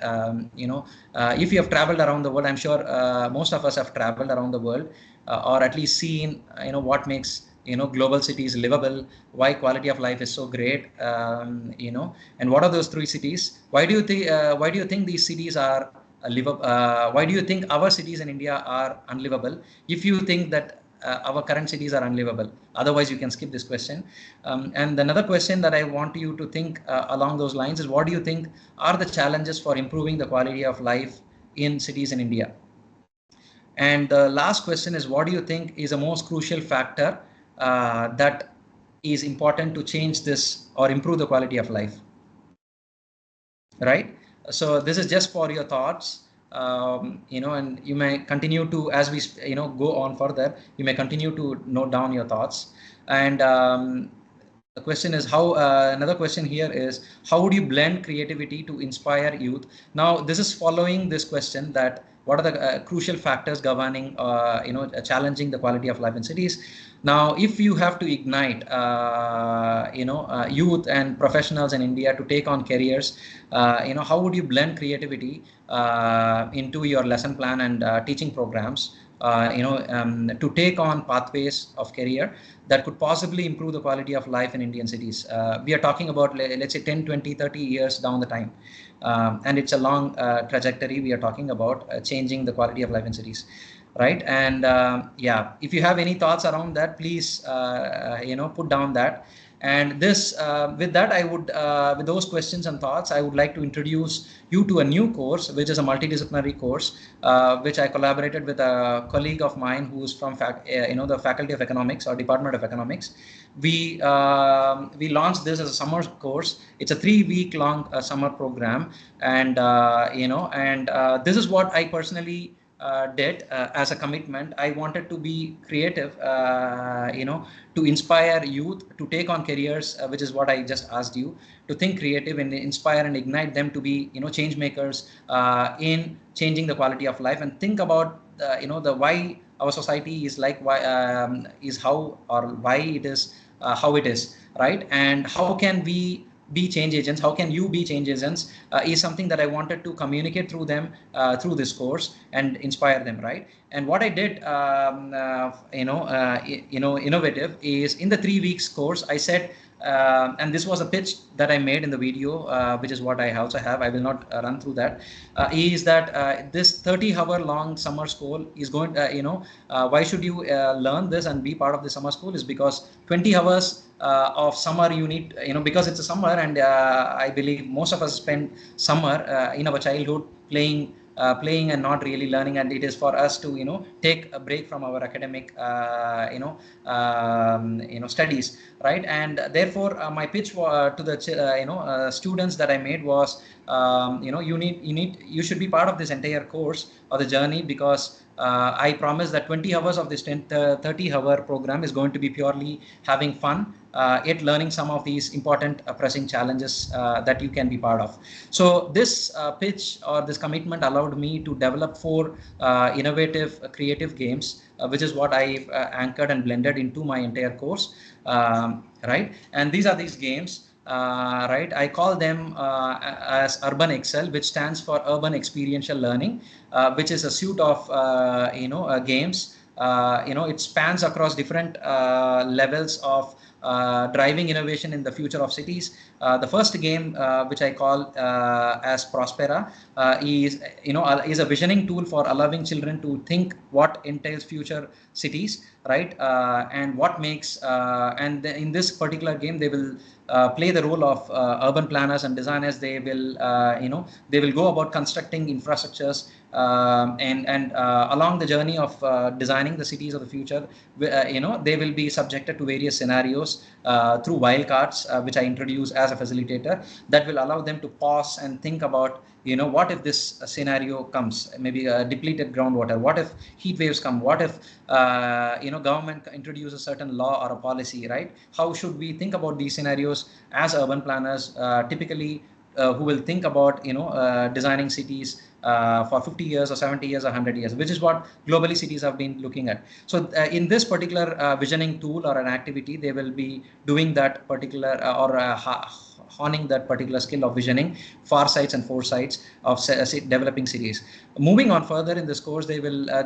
If you have traveled around the world, I'm sure most of us have traveled around the world or at least seen, what makes global cities livable, why quality of life is so great, and what are those 3 cities? Why do you think these cities are livable? Why do you think our cities in India are unlivable? If you think that our current cities are unlivable, otherwise you can skip this question. And another question that I want you to think along those lines is, what do you think are the challenges for improving the quality of life in cities in India? And the last question is, what do you think is a most crucial factor that is important to change this or improve the quality of life? Right? So this is just for your thoughts. And you may continue to, as we go on further, you may continue to note down your thoughts. And the question is how, another question here is, how would you blend creativity to inspire youth? Now, this is following this question that what are the crucial factors governing, challenging the quality of life in cities? Now, if you have to ignite, youth and professionals in India to take on careers, how would you blend creativity into your lesson plan and teaching programs? To take on pathways of career that could possibly improve the quality of life in Indian cities. We are talking about, let's say, 10, 20, 30 years down the time. And it's a long trajectory. We are talking about changing the quality of life in cities. Right. And yeah, if you have any thoughts around that, please, put down that. And this, with that, I would, with those questions and thoughts, I would like to introduce you to a new course, which is a multidisciplinary course, which I collaborated with a colleague of mine who's from the Faculty of Economics or Department of Economics. We launched this as a summer course. It's a 3-week long summer program, and this is what I personally did as a commitment. I wanted to be creative, to inspire youth to take on careers, which is what I just asked you, to think creative and inspire and ignite them to be, change makers in changing the quality of life, and think about, the why our society is like, why is how, or why it is how it is, right? And how can we be change agents? How can you be change agents? Is something that I wanted to communicate through them, through this course, and inspire them, right? And what I did, innovative is, in the 3 weeks course, I said, and this was a pitch that I made in the video, which is what I also have. I will not run through that. Is that this 30-hour long summer school is going, why should you learn this and be part of the summer school? Is because 20 hours of summer you need, because it's a summer, and I believe most of us spend summer in our childhood playing and not really learning, and it is for us to take a break from our academic studies, right? And therefore my pitch to the students that I made was you should be part of this entire course or the journey, because I promise that 20 hours of this 30-hour program is going to be purely having fun, yet learning some of these important pressing challenges that you can be part of. So this pitch or this commitment allowed me to develop 4 innovative creative games, which is what I anchored and blended into my entire course, right? And these are these games. Right, I call them as Urban Excel, which stands for Urban Experiential Learning, which is a suite of games. It spans across different levels of driving innovation in the future of cities. The first game, which I call as Prospera, is a visioning tool for allowing children to think what entails future cities, right? And what makes and in this particular game they will play the role of urban planners and designers. They will they will go about constructing infrastructures, and along the journey of designing the cities of the future, they will be subjected to various scenarios through wildcards, which I introduce as a facilitator, that will allow them to pause and think about, what if this scenario comes, maybe depleted groundwater, what if heat waves come, what if government introduces a certain law or a policy, right? How should we think about these scenarios as urban planners, typically who will think about designing cities for 50 years or 70 years or 100 years, which is what globally cities have been looking at. So in this particular visioning tool or an activity, they will be doing that particular honing that particular skill of visioning, far sights and foresights of developing cities. Moving on further in this course, they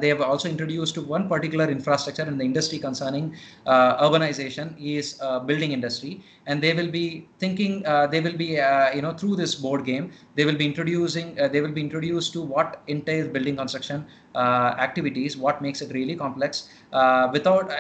have also introduced to one particular infrastructure in the industry concerning urbanization is building industry, and they will be thinking, through this board game, they will be introduced to what entails building construction activities, what makes it really complex, without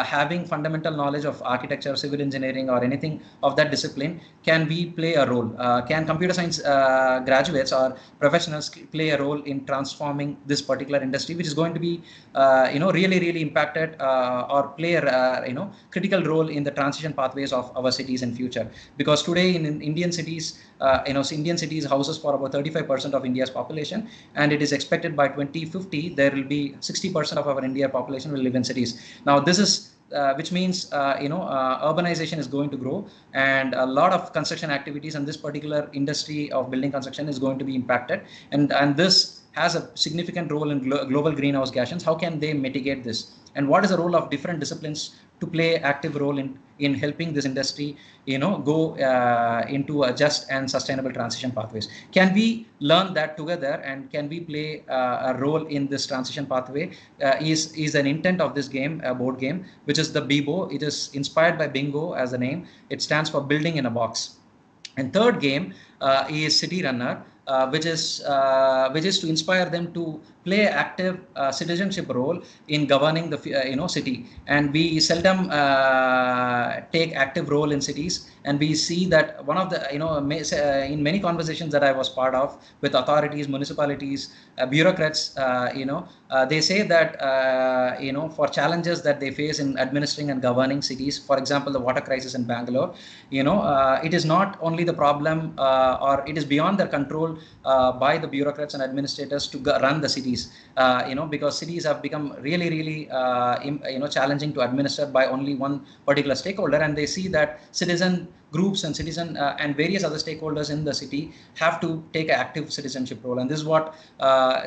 having fundamental knowledge of architecture, civil engineering, or anything of that discipline. Can we play a role? Can computer science graduates or professionals play a role in transforming this particular industry, which is going to be really impacted or play a critical role in the transition pathways of our cities in future? Because today in Indian cities, Indian cities houses for about 35% of India's population, and it is expected by 2050 there will be 60% of our India population will live in cities. Now this is which means urbanization is going to grow, and a lot of construction activities and this particular industry of building construction is going to be impacted, and this has a significant role in global greenhouse gases. How can they mitigate this, and what is the role of different disciplines to play active role in helping this industry go into a just and sustainable transition pathways? Can we learn that together, and can we play a role in this transition pathway? Is an intent of this game, a board game, which is the BIBO. It is inspired by bingo as the name. It stands for building in a box. And third game is City Runner, which is to inspire them to play active citizenship role in governing the city. And we seldom take active role in cities, and we see that one of the in many conversations that I was part of with authorities, municipalities, bureaucrats, they say that for challenges that they face in administering and governing cities, for example the water crisis in Bangalore, it is not only the problem or it is beyond their control by the bureaucrats and administrators to run the cities, because cities have become really challenging to administer by only one particular stakeholder, and they see that citizen groups and citizen and various other stakeholders in the city have to take an active citizenship role. And this is what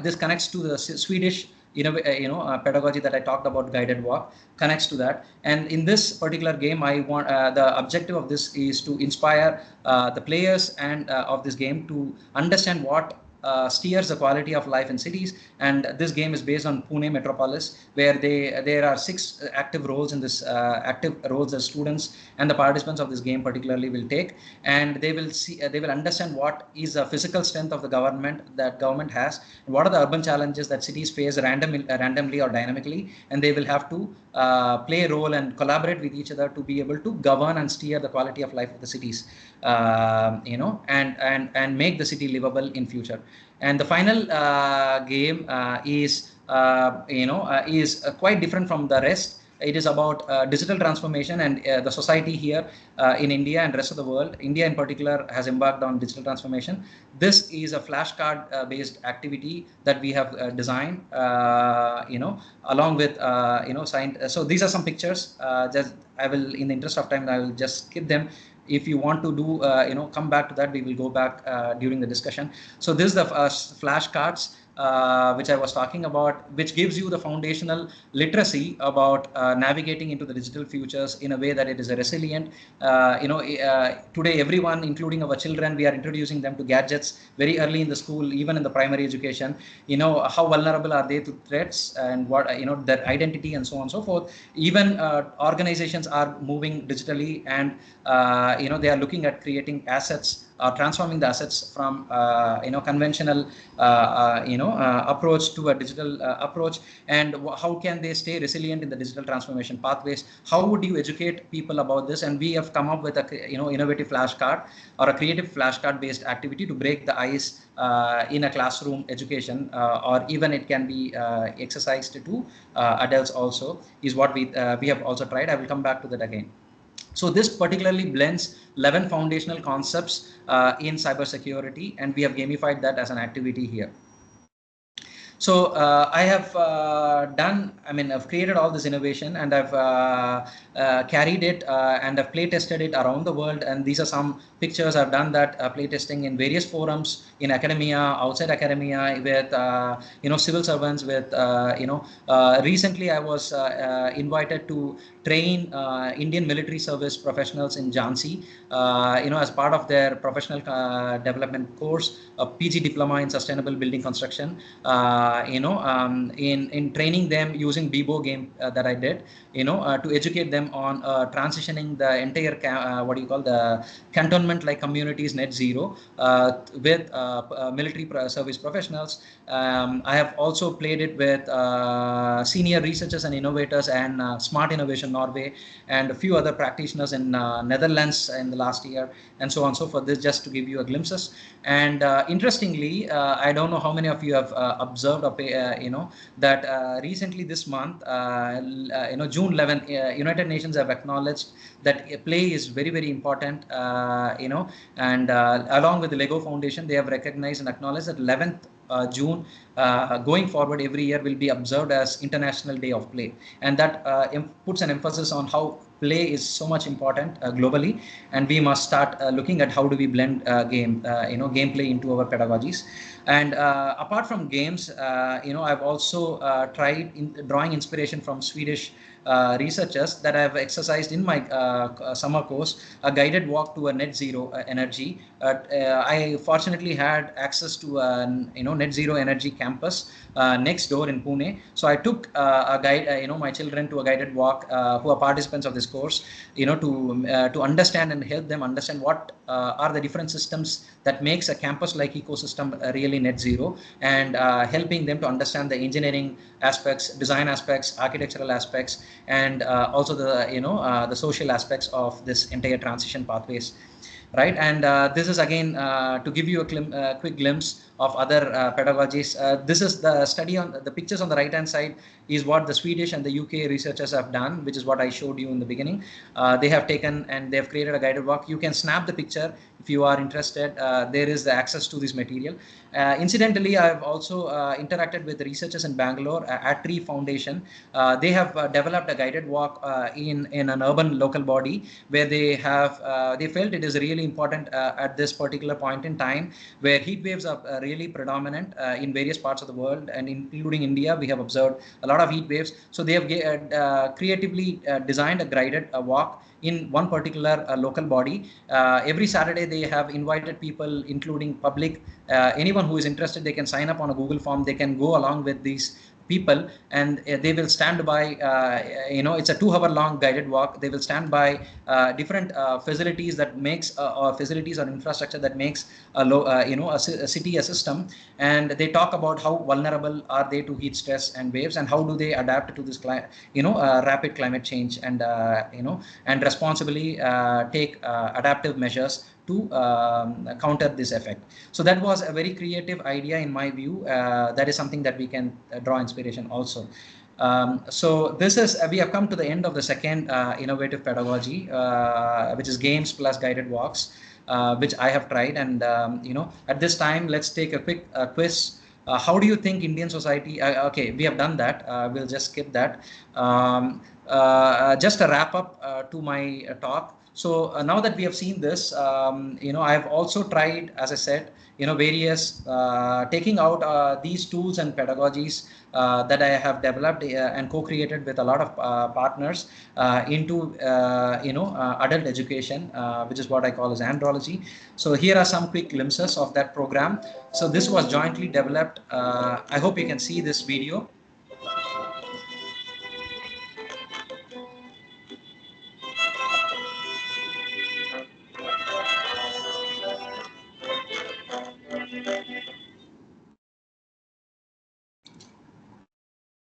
this connects to the Swedish pedagogy that I talked about, guided walk, connects to that. And in this particular game, I want the objective of this is to inspire the players and of this game to understand what steers the quality of life in cities. And this game is based on Pune metropolis, where there are 6 active roles in this active roles that students and the participants of this game particularly will take, and they will understand what is the physical strength of the government has, and what are the urban challenges that cities face randomly or dynamically, and they will have to play a role and collaborate with each other to be able to govern and steer the quality of life of the cities, and make the city livable in future. And the final game is quite different from the rest. it is about digital transformation, and the society here in India and rest of the world, India in particular, has embarked on digital transformation. This is a flashcard based activity that we have designed, along with so these are some pictures. Just I will, in the interest of time, I will just skip them. If you want to do, come back to that, we will go back during the discussion. So this is the flashcards which I was talking about, which gives you the foundational literacy about navigating into the digital futures in a way that it is a resilient. Today, everyone, including our children, we are introducing them to gadgets very early in the school, even in the primary education. How vulnerable are they to threats, and what, their identity, and so on and so forth. Even organizations are moving digitally, and they are looking at creating assets, transforming the assets from conventional approach to a digital approach, and how can they stay resilient in the digital transformation pathways. How would you educate people about this? And we have come up with a innovative flashcard, or a creative flashcard based activity to break the ice in a classroom education, or even it can be exercised to adults also, is what we have also tried. I will come back to that again. So this particularly blends 11 foundational concepts in cybersecurity, and we have gamified that as an activity here. So I have I've created all this innovation, and I've carried it and I've play tested it around the world. And these are some pictures. I've done that play testing in various forums, in academia, outside academia, with civil servants. With recently, I was invited to train Indian military service professionals in Jhansi, as part of their professional development course, a PG diploma in sustainable building construction. In training them using Bibo game that I did, to educate them on transitioning the entire the cantonment-like communities net zero with military service professionals. I have also played it with senior researchers and innovators and Smart Innovation Norway, and a few other practitioners in Netherlands in the last year, and so on and so forth. This just to give you a glimpses. And interestingly, I don't know how many of you have observed, that recently this month, June 11th, United Nations have acknowledged that play is very, very important, and along with the Lego Foundation, they have recognized and acknowledged that 11th June going forward every year will be observed as International Day of Play, and that puts an emphasis on how play is so much important globally, and we must start looking at how do we blend gameplay into our pedagogies. And apart from games, I've also tried drawing inspiration from Swedish researchers that I have exercised in my summer course, a guided walk to a net zero energy. I fortunately had access to a net zero energy campus next door in Pune. So I took a guide, my children to a guided walk who are participants of this course, to understand and help them understand what are the different systems that makes a campus-like ecosystem really net zero, and helping them to understand the engineering aspects, design aspects, architectural aspects, and also the social aspects of this entire transition pathways. Right, and this is again to give you a quick glimpse of other pedagogies. This is the study on the pictures on the right hand side is what the Swedish and the UK researchers have done, which is what I showed you in the beginning. They have taken and they have created a guided walk. You can snap the picture if you are interested. There is the access to this material. Incidentally, I have also interacted with the researchers in Bangalore at Tree Foundation. They have developed a guided walk in an urban local body where they felt it is really important at this particular point in time where heat waves are really predominant in various parts of the world, and including India. We have observed a lot of heat waves. So they have creatively designed a guided walk in one particular local body. Every Saturday they have invited people, including public, anyone who is interested. They can sign up on a Google form. They can go along with these people, and they will stand by, it's a 2-hour long guided walk. They will stand by different facilities that makes or facilities or infrastructure that makes a city a system, and they talk about how vulnerable are they to heat stress and waves, and how do they adapt to this rapid climate change, and and responsibly take adaptive measures to counter this effect. So that was a very creative idea in my view. That is something that we can draw inspiration also. So this is, we have come to the end of the second innovative pedagogy, which is games plus guided walks, which I have tried. And, at this time, let's take a quick quiz. How do you think Indian society, okay, we have done that. We'll just skip that. Just a wrap up to my talk. So now that we have seen this, I have also tried, as I said, various taking out these tools and pedagogies that I have developed and co-created with a lot of partners into adult education, which is what I call as andrology. So here are some quick glimpses of that program. So this was jointly developed. I hope you can see this video.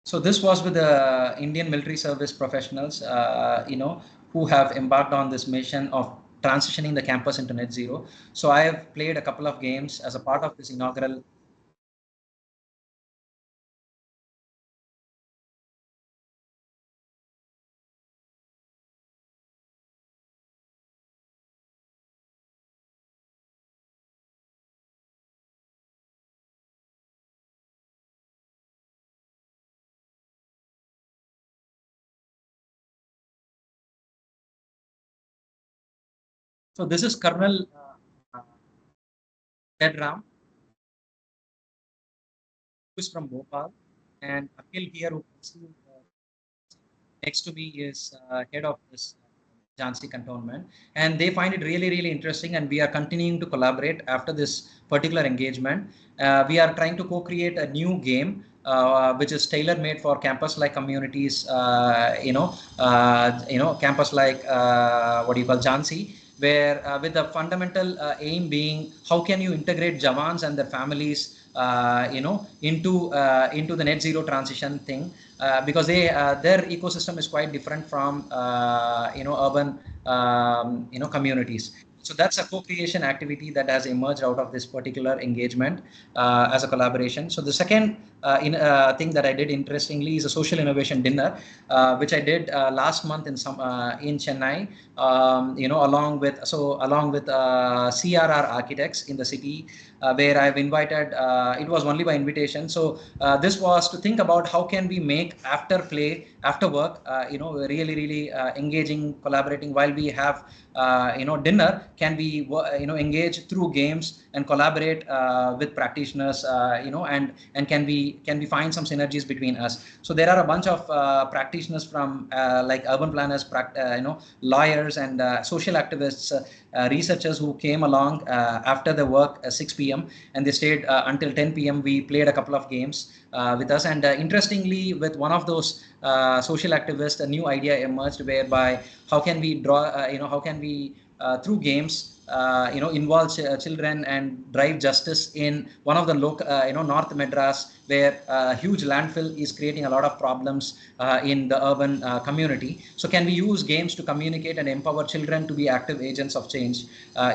So this was with the Indian military service professionals, who have embarked on this mission of transitioning the campus into net zero. So I have played a couple of games as a part of this inaugural. So this is Colonel Ted Ram, who is from Bhopal, and Akhil here, who can see next to me, is head of this Jhansi cantonment, and they find it really, really interesting. And we are continuing to collaborate after this particular engagement. We are trying to co-create a new game, which is tailor-made for campus-like communities. Campus-like what do you call Jhansi, where with the fundamental aim being how can you integrate Jawans and their families into the net zero transition thing, because their ecosystem is quite different from urban communities. So that's a co-creation activity that has emerged out of this particular engagement as a collaboration. So the second thing that I did interestingly is a social innovation dinner, which I did last month in Chennai, along with CRR architects in the city, where I've invited. It was only by invitation. So this was to think about how can we make after play, after work, really, really engaging, collaborating while we have dinner. Can we engage through games and collaborate with practitioners, and can we find some synergies between us? So there are a bunch of practitioners from like urban planners, lawyers, and social activists, researchers who came along after the work 6 p.m. and they stayed until 10 p.m. We played a couple of games with us, and interestingly, with one of those social activists, a new idea emerged whereby how can we draw, how can we through games, involve children and drive justice in one of the local, North Madras, where huge landfill is creating a lot of problems in the urban community. So can we use games to communicate and empower children to be active agents of change,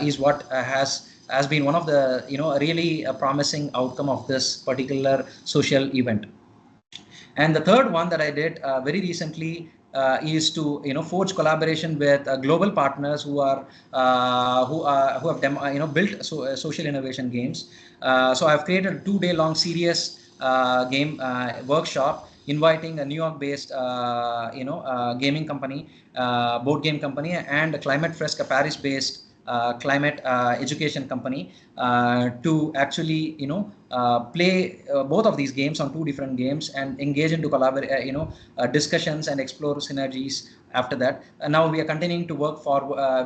is what has been one of the, really promising outcome of this particular social event. And the third one that I did very recently is to forge collaboration with global partners who have built social innovation games. So I've created a 2-day long serious game workshop, inviting a New York-based gaming company, board game company, and a Climate Fresk, a Paris-based climate education company, to actually play both of these games on 2 different games and engage into discussions and explore synergies after that. And now we are continuing to work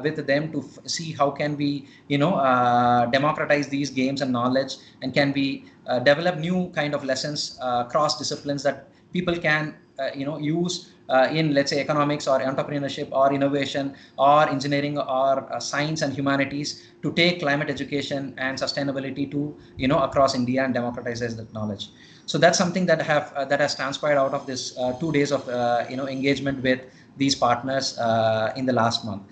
with them to see how can we democratize these games and knowledge, and can we develop new kind of lessons cross disciplines that people can use in, let's say, economics or entrepreneurship or innovation or engineering or science and humanities, to take climate education and sustainability to across India and democratizes that knowledge. So that's something that has transpired out of this 2 days of engagement with these partners in the last month.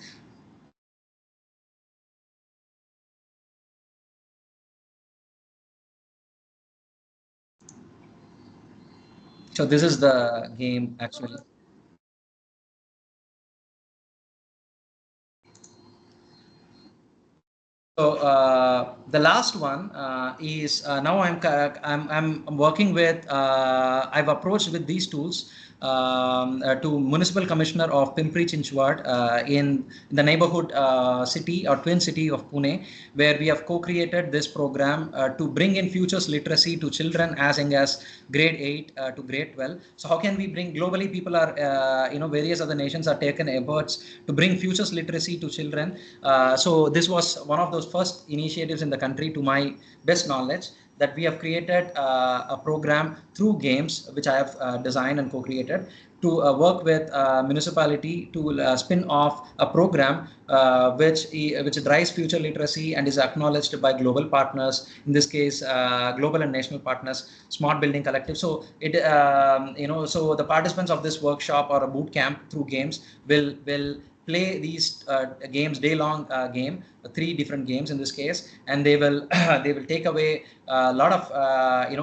So this is the game actually. So the last one is now I'm working with I've approached with these tools to Municipal Commissioner of Pimpri Chinchwad in the neighborhood city or twin city of Pune, where we have co-created this program to bring in futures literacy to children as young as grade 8 to grade 12. So how can we bring globally? People are various other nations are taken efforts to bring futures literacy to children. So this was one of those first initiatives in the country, to my best knowledge, that we have created a program through games, which I have designed and co-created, to work with municipality to spin off a program which drives future literacy and is acknowledged by global partners, in this case global and national partners, Smart Building Collective. So it so the participants of this workshop or a boot camp through games will play these games, day-long game, 3 different games in this case, and they will they will take away a lot of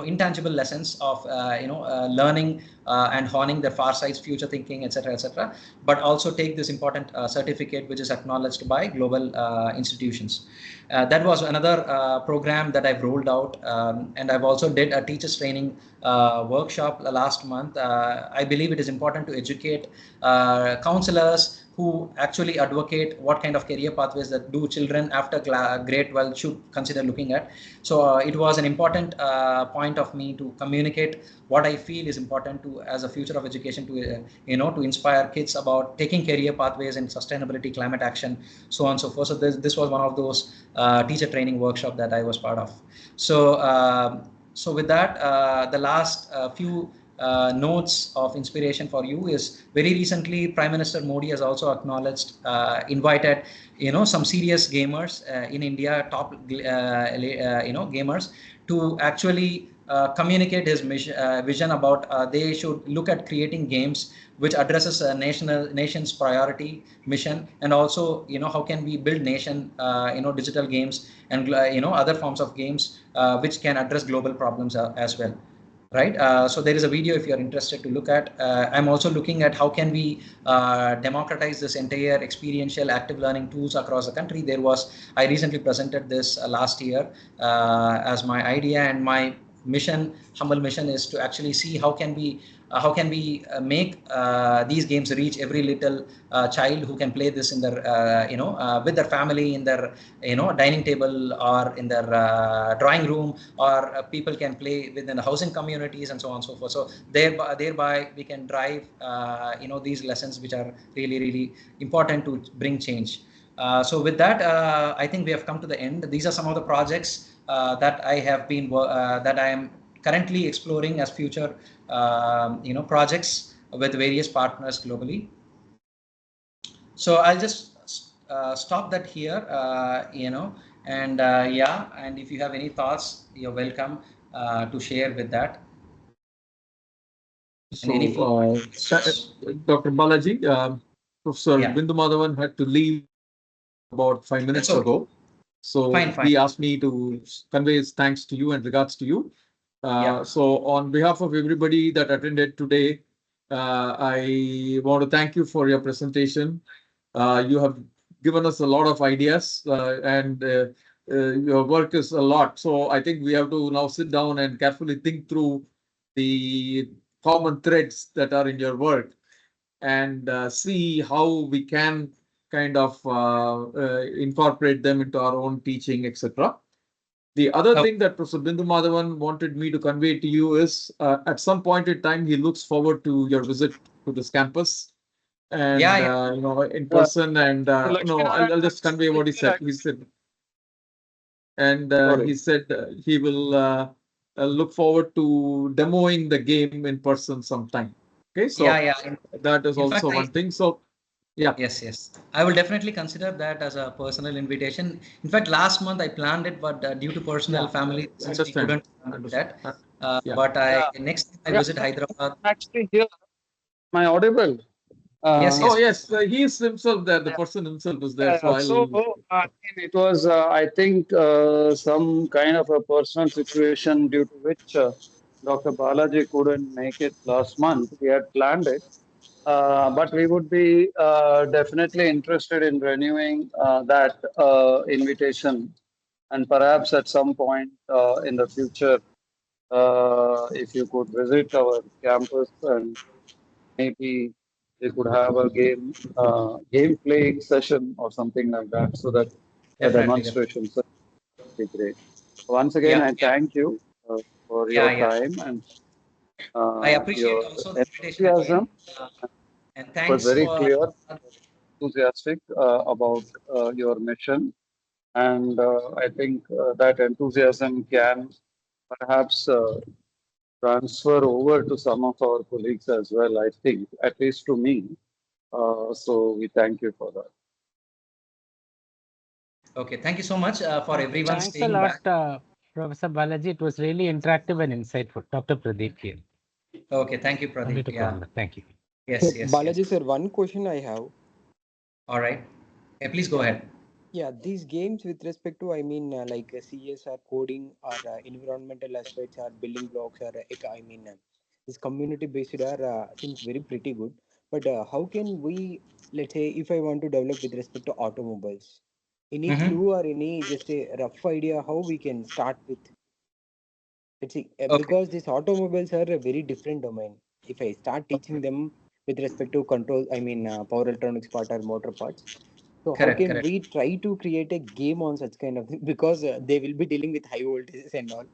intangible lessons of learning and honing their far sight future thinking, etc., but also take this important certificate which is acknowledged by global institutions. That was another program that I've rolled out, and I've also did a teachers training workshop last month. I believe it is important to educate counselors who actually advocate what kind of career pathways that do children after grade 12 should consider looking at. So it was an important point of me to communicate what I feel is important to as a future of education, to to inspire kids about taking career pathways in sustainability, climate action, so on and so forth. So this was one of those teacher training workshop that I was part of. So so with that, the last few notes of inspiration for you is, very recently Prime Minister Modi has also acknowledged, invited some serious gamers in India, top gamers, to actually communicate his vision about they should look at creating games which addresses a nation's priority mission, and also how can we build nation digital games and other forms of games which can address global problems as well. Right. So there is a video if you're interested to look at. I'm also looking at how can we democratize this entire experiential active learning tools across the country. I recently presented this last year as my idea, and my humble mission is to actually see how can we make these games reach every little child who can play this in their with their family, in their dining table, or in their drawing room, or people can play within the housing communities, and so on and so forth. So thereby we can drive these lessons which are really important to bring change. So with that, I think we have come to the end. These are some of the projects that I have been that I am currently exploring as future projects with various partners globally. So I'll just stop that here, and and if you have any thoughts, you're welcome to share with that. So, Dr. Balaji, Professor Bindu Madhavan had to leave about 5 minutes ago. So fine. He asked me to convey his thanks to you and regards to you. So on behalf of everybody that attended today, I want to thank you for your presentation. You have given us a lot of ideas, and your work is a lot. So I think we have to now sit down and carefully think through the common threads that are in your work, and see how we can kind of incorporate them into our own teaching, etc. The other thing that Professor Bindu Madhavan wanted me to convey to you is, at some point in time, he looks forward to your visit to this campus, and in person. And I'll just convey what he said. He said, he said he will look forward to demoing the game in person sometime. Okay, so that is also one thing. So. Yeah. Yes. I will definitely consider that as a personal invitation. In fact, last month I planned it, but due to personal family, we couldn't do that. But next time I visit Hyderabad. Actually, here, am I audible? Yes. Oh, yes. He is himself there. The person himself is there. It was, I think, some kind of a personal situation due to which Dr. Balaji couldn't make it last month. We had planned it, but we would be definitely interested in renewing that invitation. And perhaps at some point in the future, if you could visit our campus and maybe we could have a game playing session or something like that, so that the Definitely. demonstration session would be great. Once again, Yeah, I yeah, thank you for yeah, your yeah. time and I appreciate your also the invitation enthusiasm. again, and It was thanks very for. clear, enthusiastic about your mission, and I think that enthusiasm can perhaps transfer over to some of our colleagues as well. I think, at least to me. So we thank you for that. Okay, thank you so much for everyone Thanks a staying lot, back. Professor Balaji. It was really interactive and insightful. Dr. Pradeep here. Okay, thank you, Only Pradeep. to Yeah, comment. Thank you. yes, yes, yes. Balaji sir, one question I have. All right. Yeah, please go Yeah, ahead. yeah. These games with respect to, I mean, like CS or coding or environmental aspects or building blocks or this community based are seems very pretty good. But how can we, let's say, if I want to develop with respect to automobiles, any Mm-hmm. clue or any just a rough idea how we can start with? Let's see, Okay, because these automobiles are a very different domain. If I start teaching them with respect to control, power electronics part or motor parts. So how correct, can correct, we try to create a game on such kind of thing? Because they will be dealing with high voltages and all.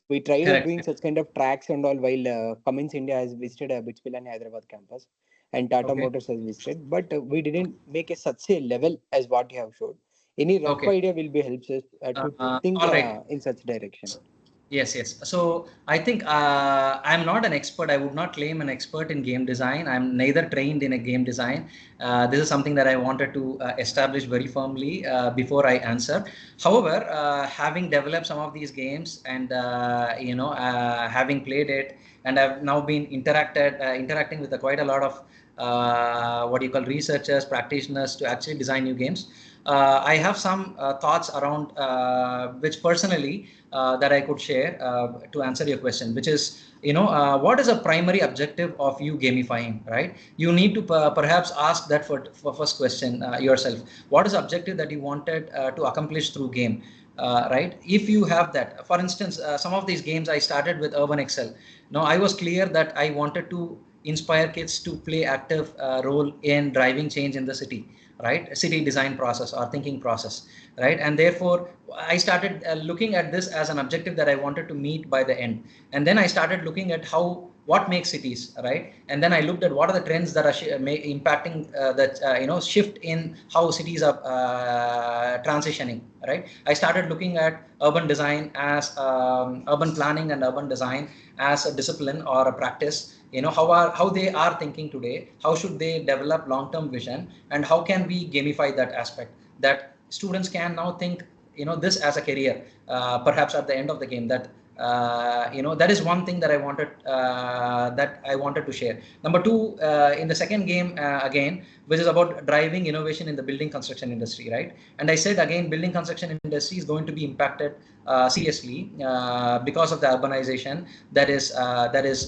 We tried of correct. doing such kind of tracks and all while Cummins India has visited a BITS-Pilani Hyderabad campus and Tata Okay, Motors has visited, but we didn't make a such a level as what you have showed. Any rough okay. idea will be helps us to think All right. in such direction. Yes, yes. So I think I'm not an expert. I would not claim an expert in game design. I'm neither trained in a game design. This is something that I wanted to establish very firmly before I answer. However, having developed some of these games and having played it, and I've now been interacting with quite a lot of what you call researchers, practitioners to actually design new games. I have some thoughts around which personally that I could share to answer your question, which is, what is a primary objective of you gamifying, right? You need to perhaps ask that for first question yourself. What is the objective that you wanted to accomplish through game? Right? If you have that, for instance, some of these games I started with Urban Excel. Now I was clear that I wanted to inspire kids to play active role in driving change in the city, right? City design process or thinking process, right? And therefore I started looking at this as an objective that I wanted to meet by the end. And then I started looking at what makes cities, right? And then I looked at what are the trends that are impacting that shift in how cities are transitioning, right? I started looking at urban design as urban planning and urban design as a discipline or a practice. How they are thinking today, how should they develop long-term vision, and how can we gamify that aspect, that students can now think this as a career, perhaps at the end of the game. That is one thing that I wanted to share. Number two, in the second game, again, which is about driving innovation in the building construction industry, right? And I said again, building construction industry is going to be impacted seriously because of the urbanization that is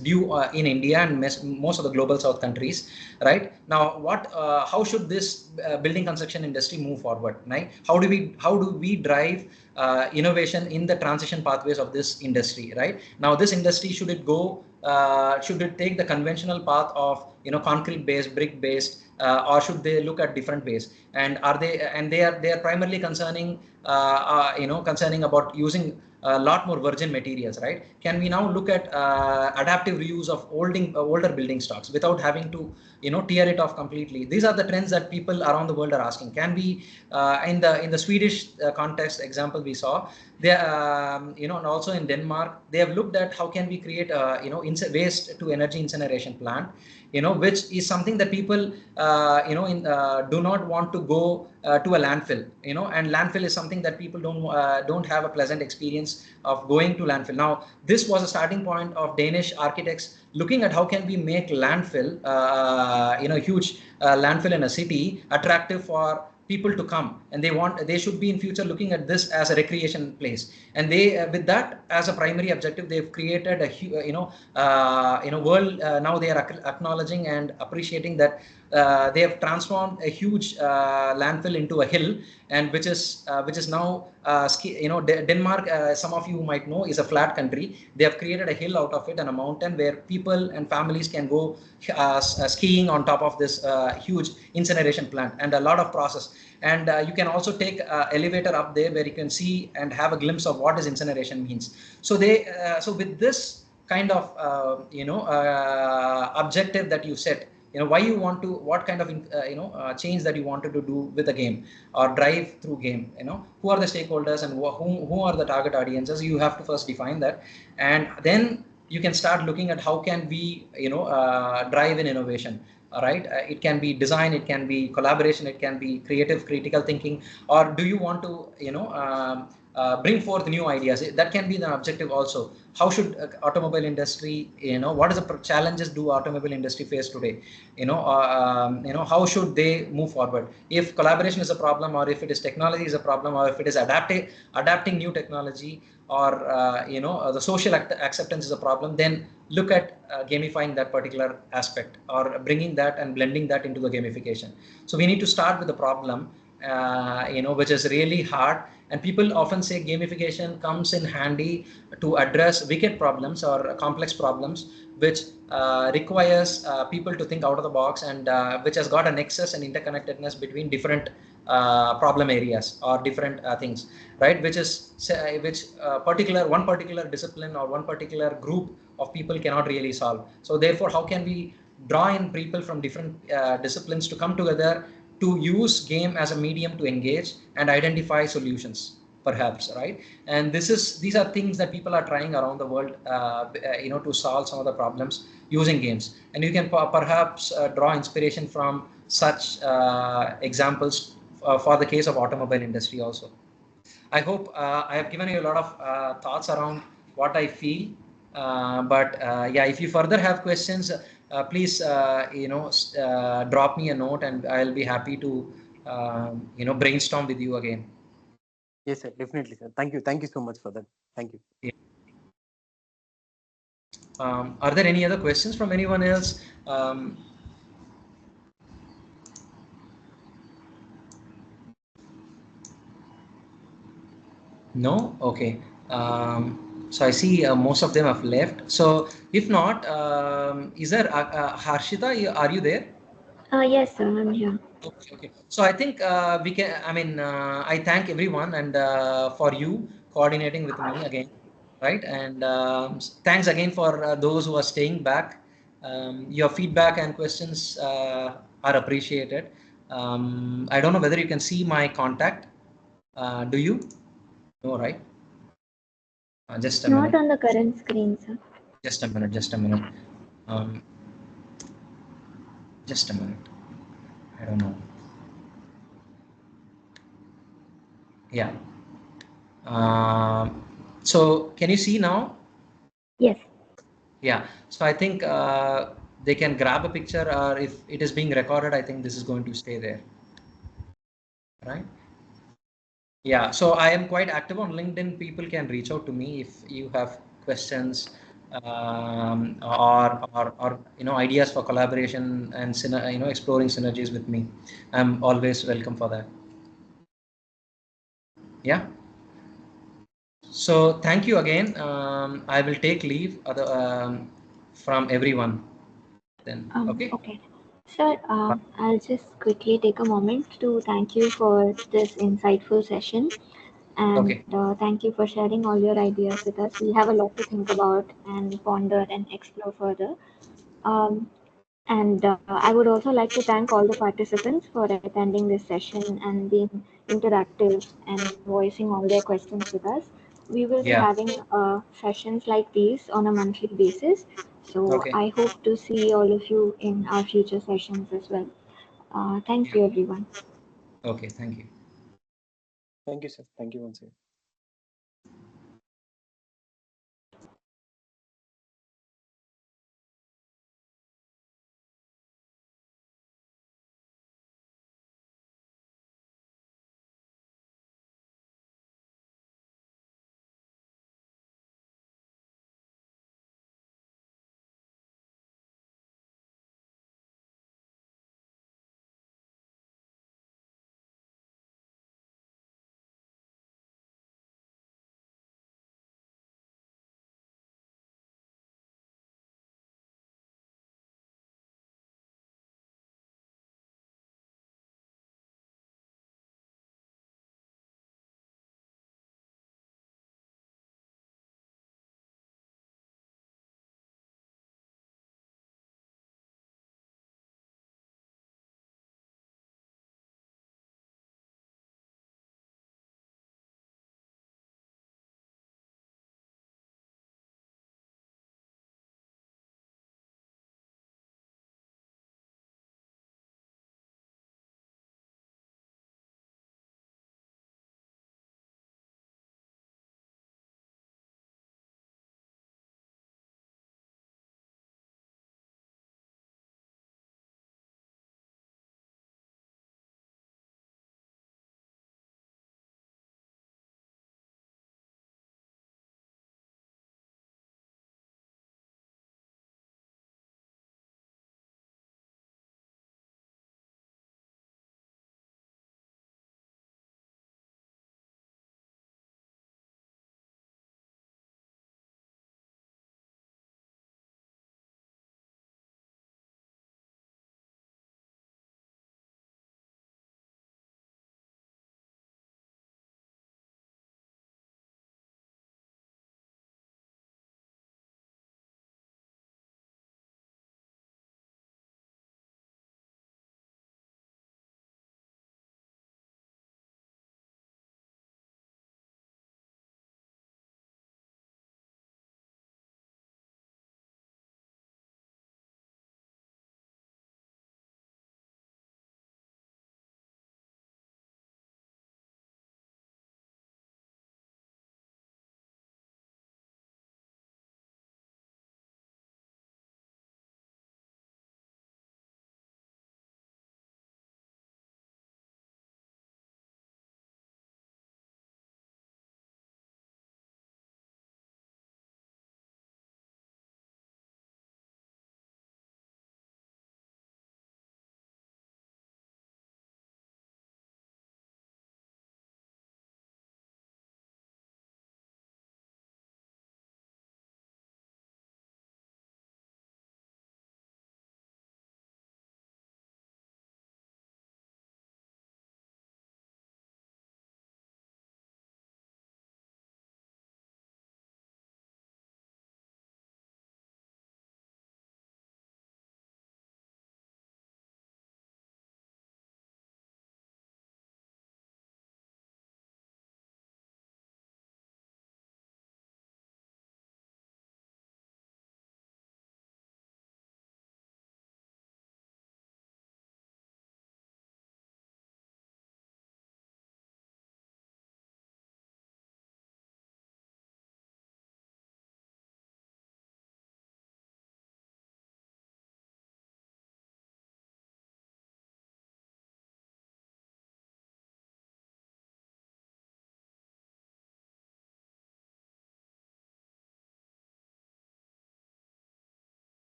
due in India and most of the global South countries, right? Now, how should this building construction industry move forward, right? How do we drive innovation in the transition pathways of this industry, right? Now, this industry, should it take the conventional path of concrete based, brick based, or should they look at different ways? And they are primarily concerning about using a lot more virgin materials, right? Can we now look at adaptive reuse of older building stocks without having to tear it off completely? These are the trends that people around the world are asking. Can we in the Swedish context example we saw, they and also in Denmark, they have looked at how can we create waste to energy incineration plant, which is something that people do not want to go to a landfill, and landfill is something that people don't have a pleasant experience of going to landfill. Now, this was a starting point of Danish architects looking at how can we make landfill, huge landfill in a city attractive for people to come, and they should be in future looking at this as a recreation place. And they with that as a primary objective, they've created a world. Now they are acknowledging and appreciating that they have transformed a huge landfill into a hill, and which is now Denmark, some of you might know, is a flat country. They have created a hill out of it and a mountain where people and families can go skiing on top of this huge incineration plant, and a lot of process. And you can also take elevator up there where you can see and have a glimpse of what is incineration means. So so with this kind of objective that you set, why you want to, what kind of change that you wanted to do with the game or drive through game, who are the stakeholders and who are the target audiences, you have to first define that. And then you can start looking at how can we drive in innovation. All right, it can be design, it can be collaboration, it can be creative critical thinking, or do you want to bring forth new ideas? That can be the objective also. How should automobile industry, what is the challenges do automobile industry face today? How should they move forward? If collaboration is a problem, or if it is technology is a problem, or if it is adapting new technology, or the social acceptance is a problem, then look at gamifying that particular aspect, or bringing that and blending that into the gamification. So we need to start with the problem, which is really hard. And people often say gamification comes in handy to address wicked problems or complex problems, which requires people to think out of the box, and which has got a nexus and interconnectedness between different problem areas or different things, right? Which one particular discipline or one particular group of people cannot really solve. So therefore, how can we draw in people from different disciplines to come together to use game as a medium to engage and identify solutions, perhaps, right? And these are things that people are trying around the world, to solve some of the problems using games. And you can perhaps draw inspiration from such examples for the case of automobile industry also. I hope I have given you a lot of thoughts around what I feel. But yeah, if you further have questions, please drop me a note, and I'll be happy to brainstorm with you again. Yes, sir, definitely, sir. Thank you so much for that. Thank you. Yeah. Are there any other questions from anyone else? No? Okay. So I see most of them have left. So if not, is there Harshita? Are you there? Yes, sir, I'm here. Okay. So I think we can. I mean, I thank everyone, and for you coordinating with me again, right? And thanks again for those who are staying back. Your feedback and questions are appreciated. I don't know whether you can see my contact. Do you? No, right? Just a minute. Not on the current screen, sir. Just a minute. Just a minute. Just a minute. I don't know. Yeah. So can you see now? Yes. Yeah. So I think they can grab a picture, or if it is being recorded, I think this is going to stay there. Right? Yeah. So I am quite active on LinkedIn. People can reach out to me if you have questions, or ideas for collaboration and exploring synergies with me. I'm always welcome for that. Yeah. So thank you again. I will take leave from everyone then. Okay. Okay. Sir, I'll just quickly take a moment to thank you for this insightful session. And Okay. Thank you for sharing all your ideas with us. We have a lot to think about and ponder and explore further. And I would also like to thank all the participants for attending this session and being interactive and voicing all their questions with us. We will be having sessions like these on a monthly basis. So Okay. I hope to see all of you in our future sessions as well. Thank you, everyone. Okay. Thank you. Thank you, sir. Thank you once again.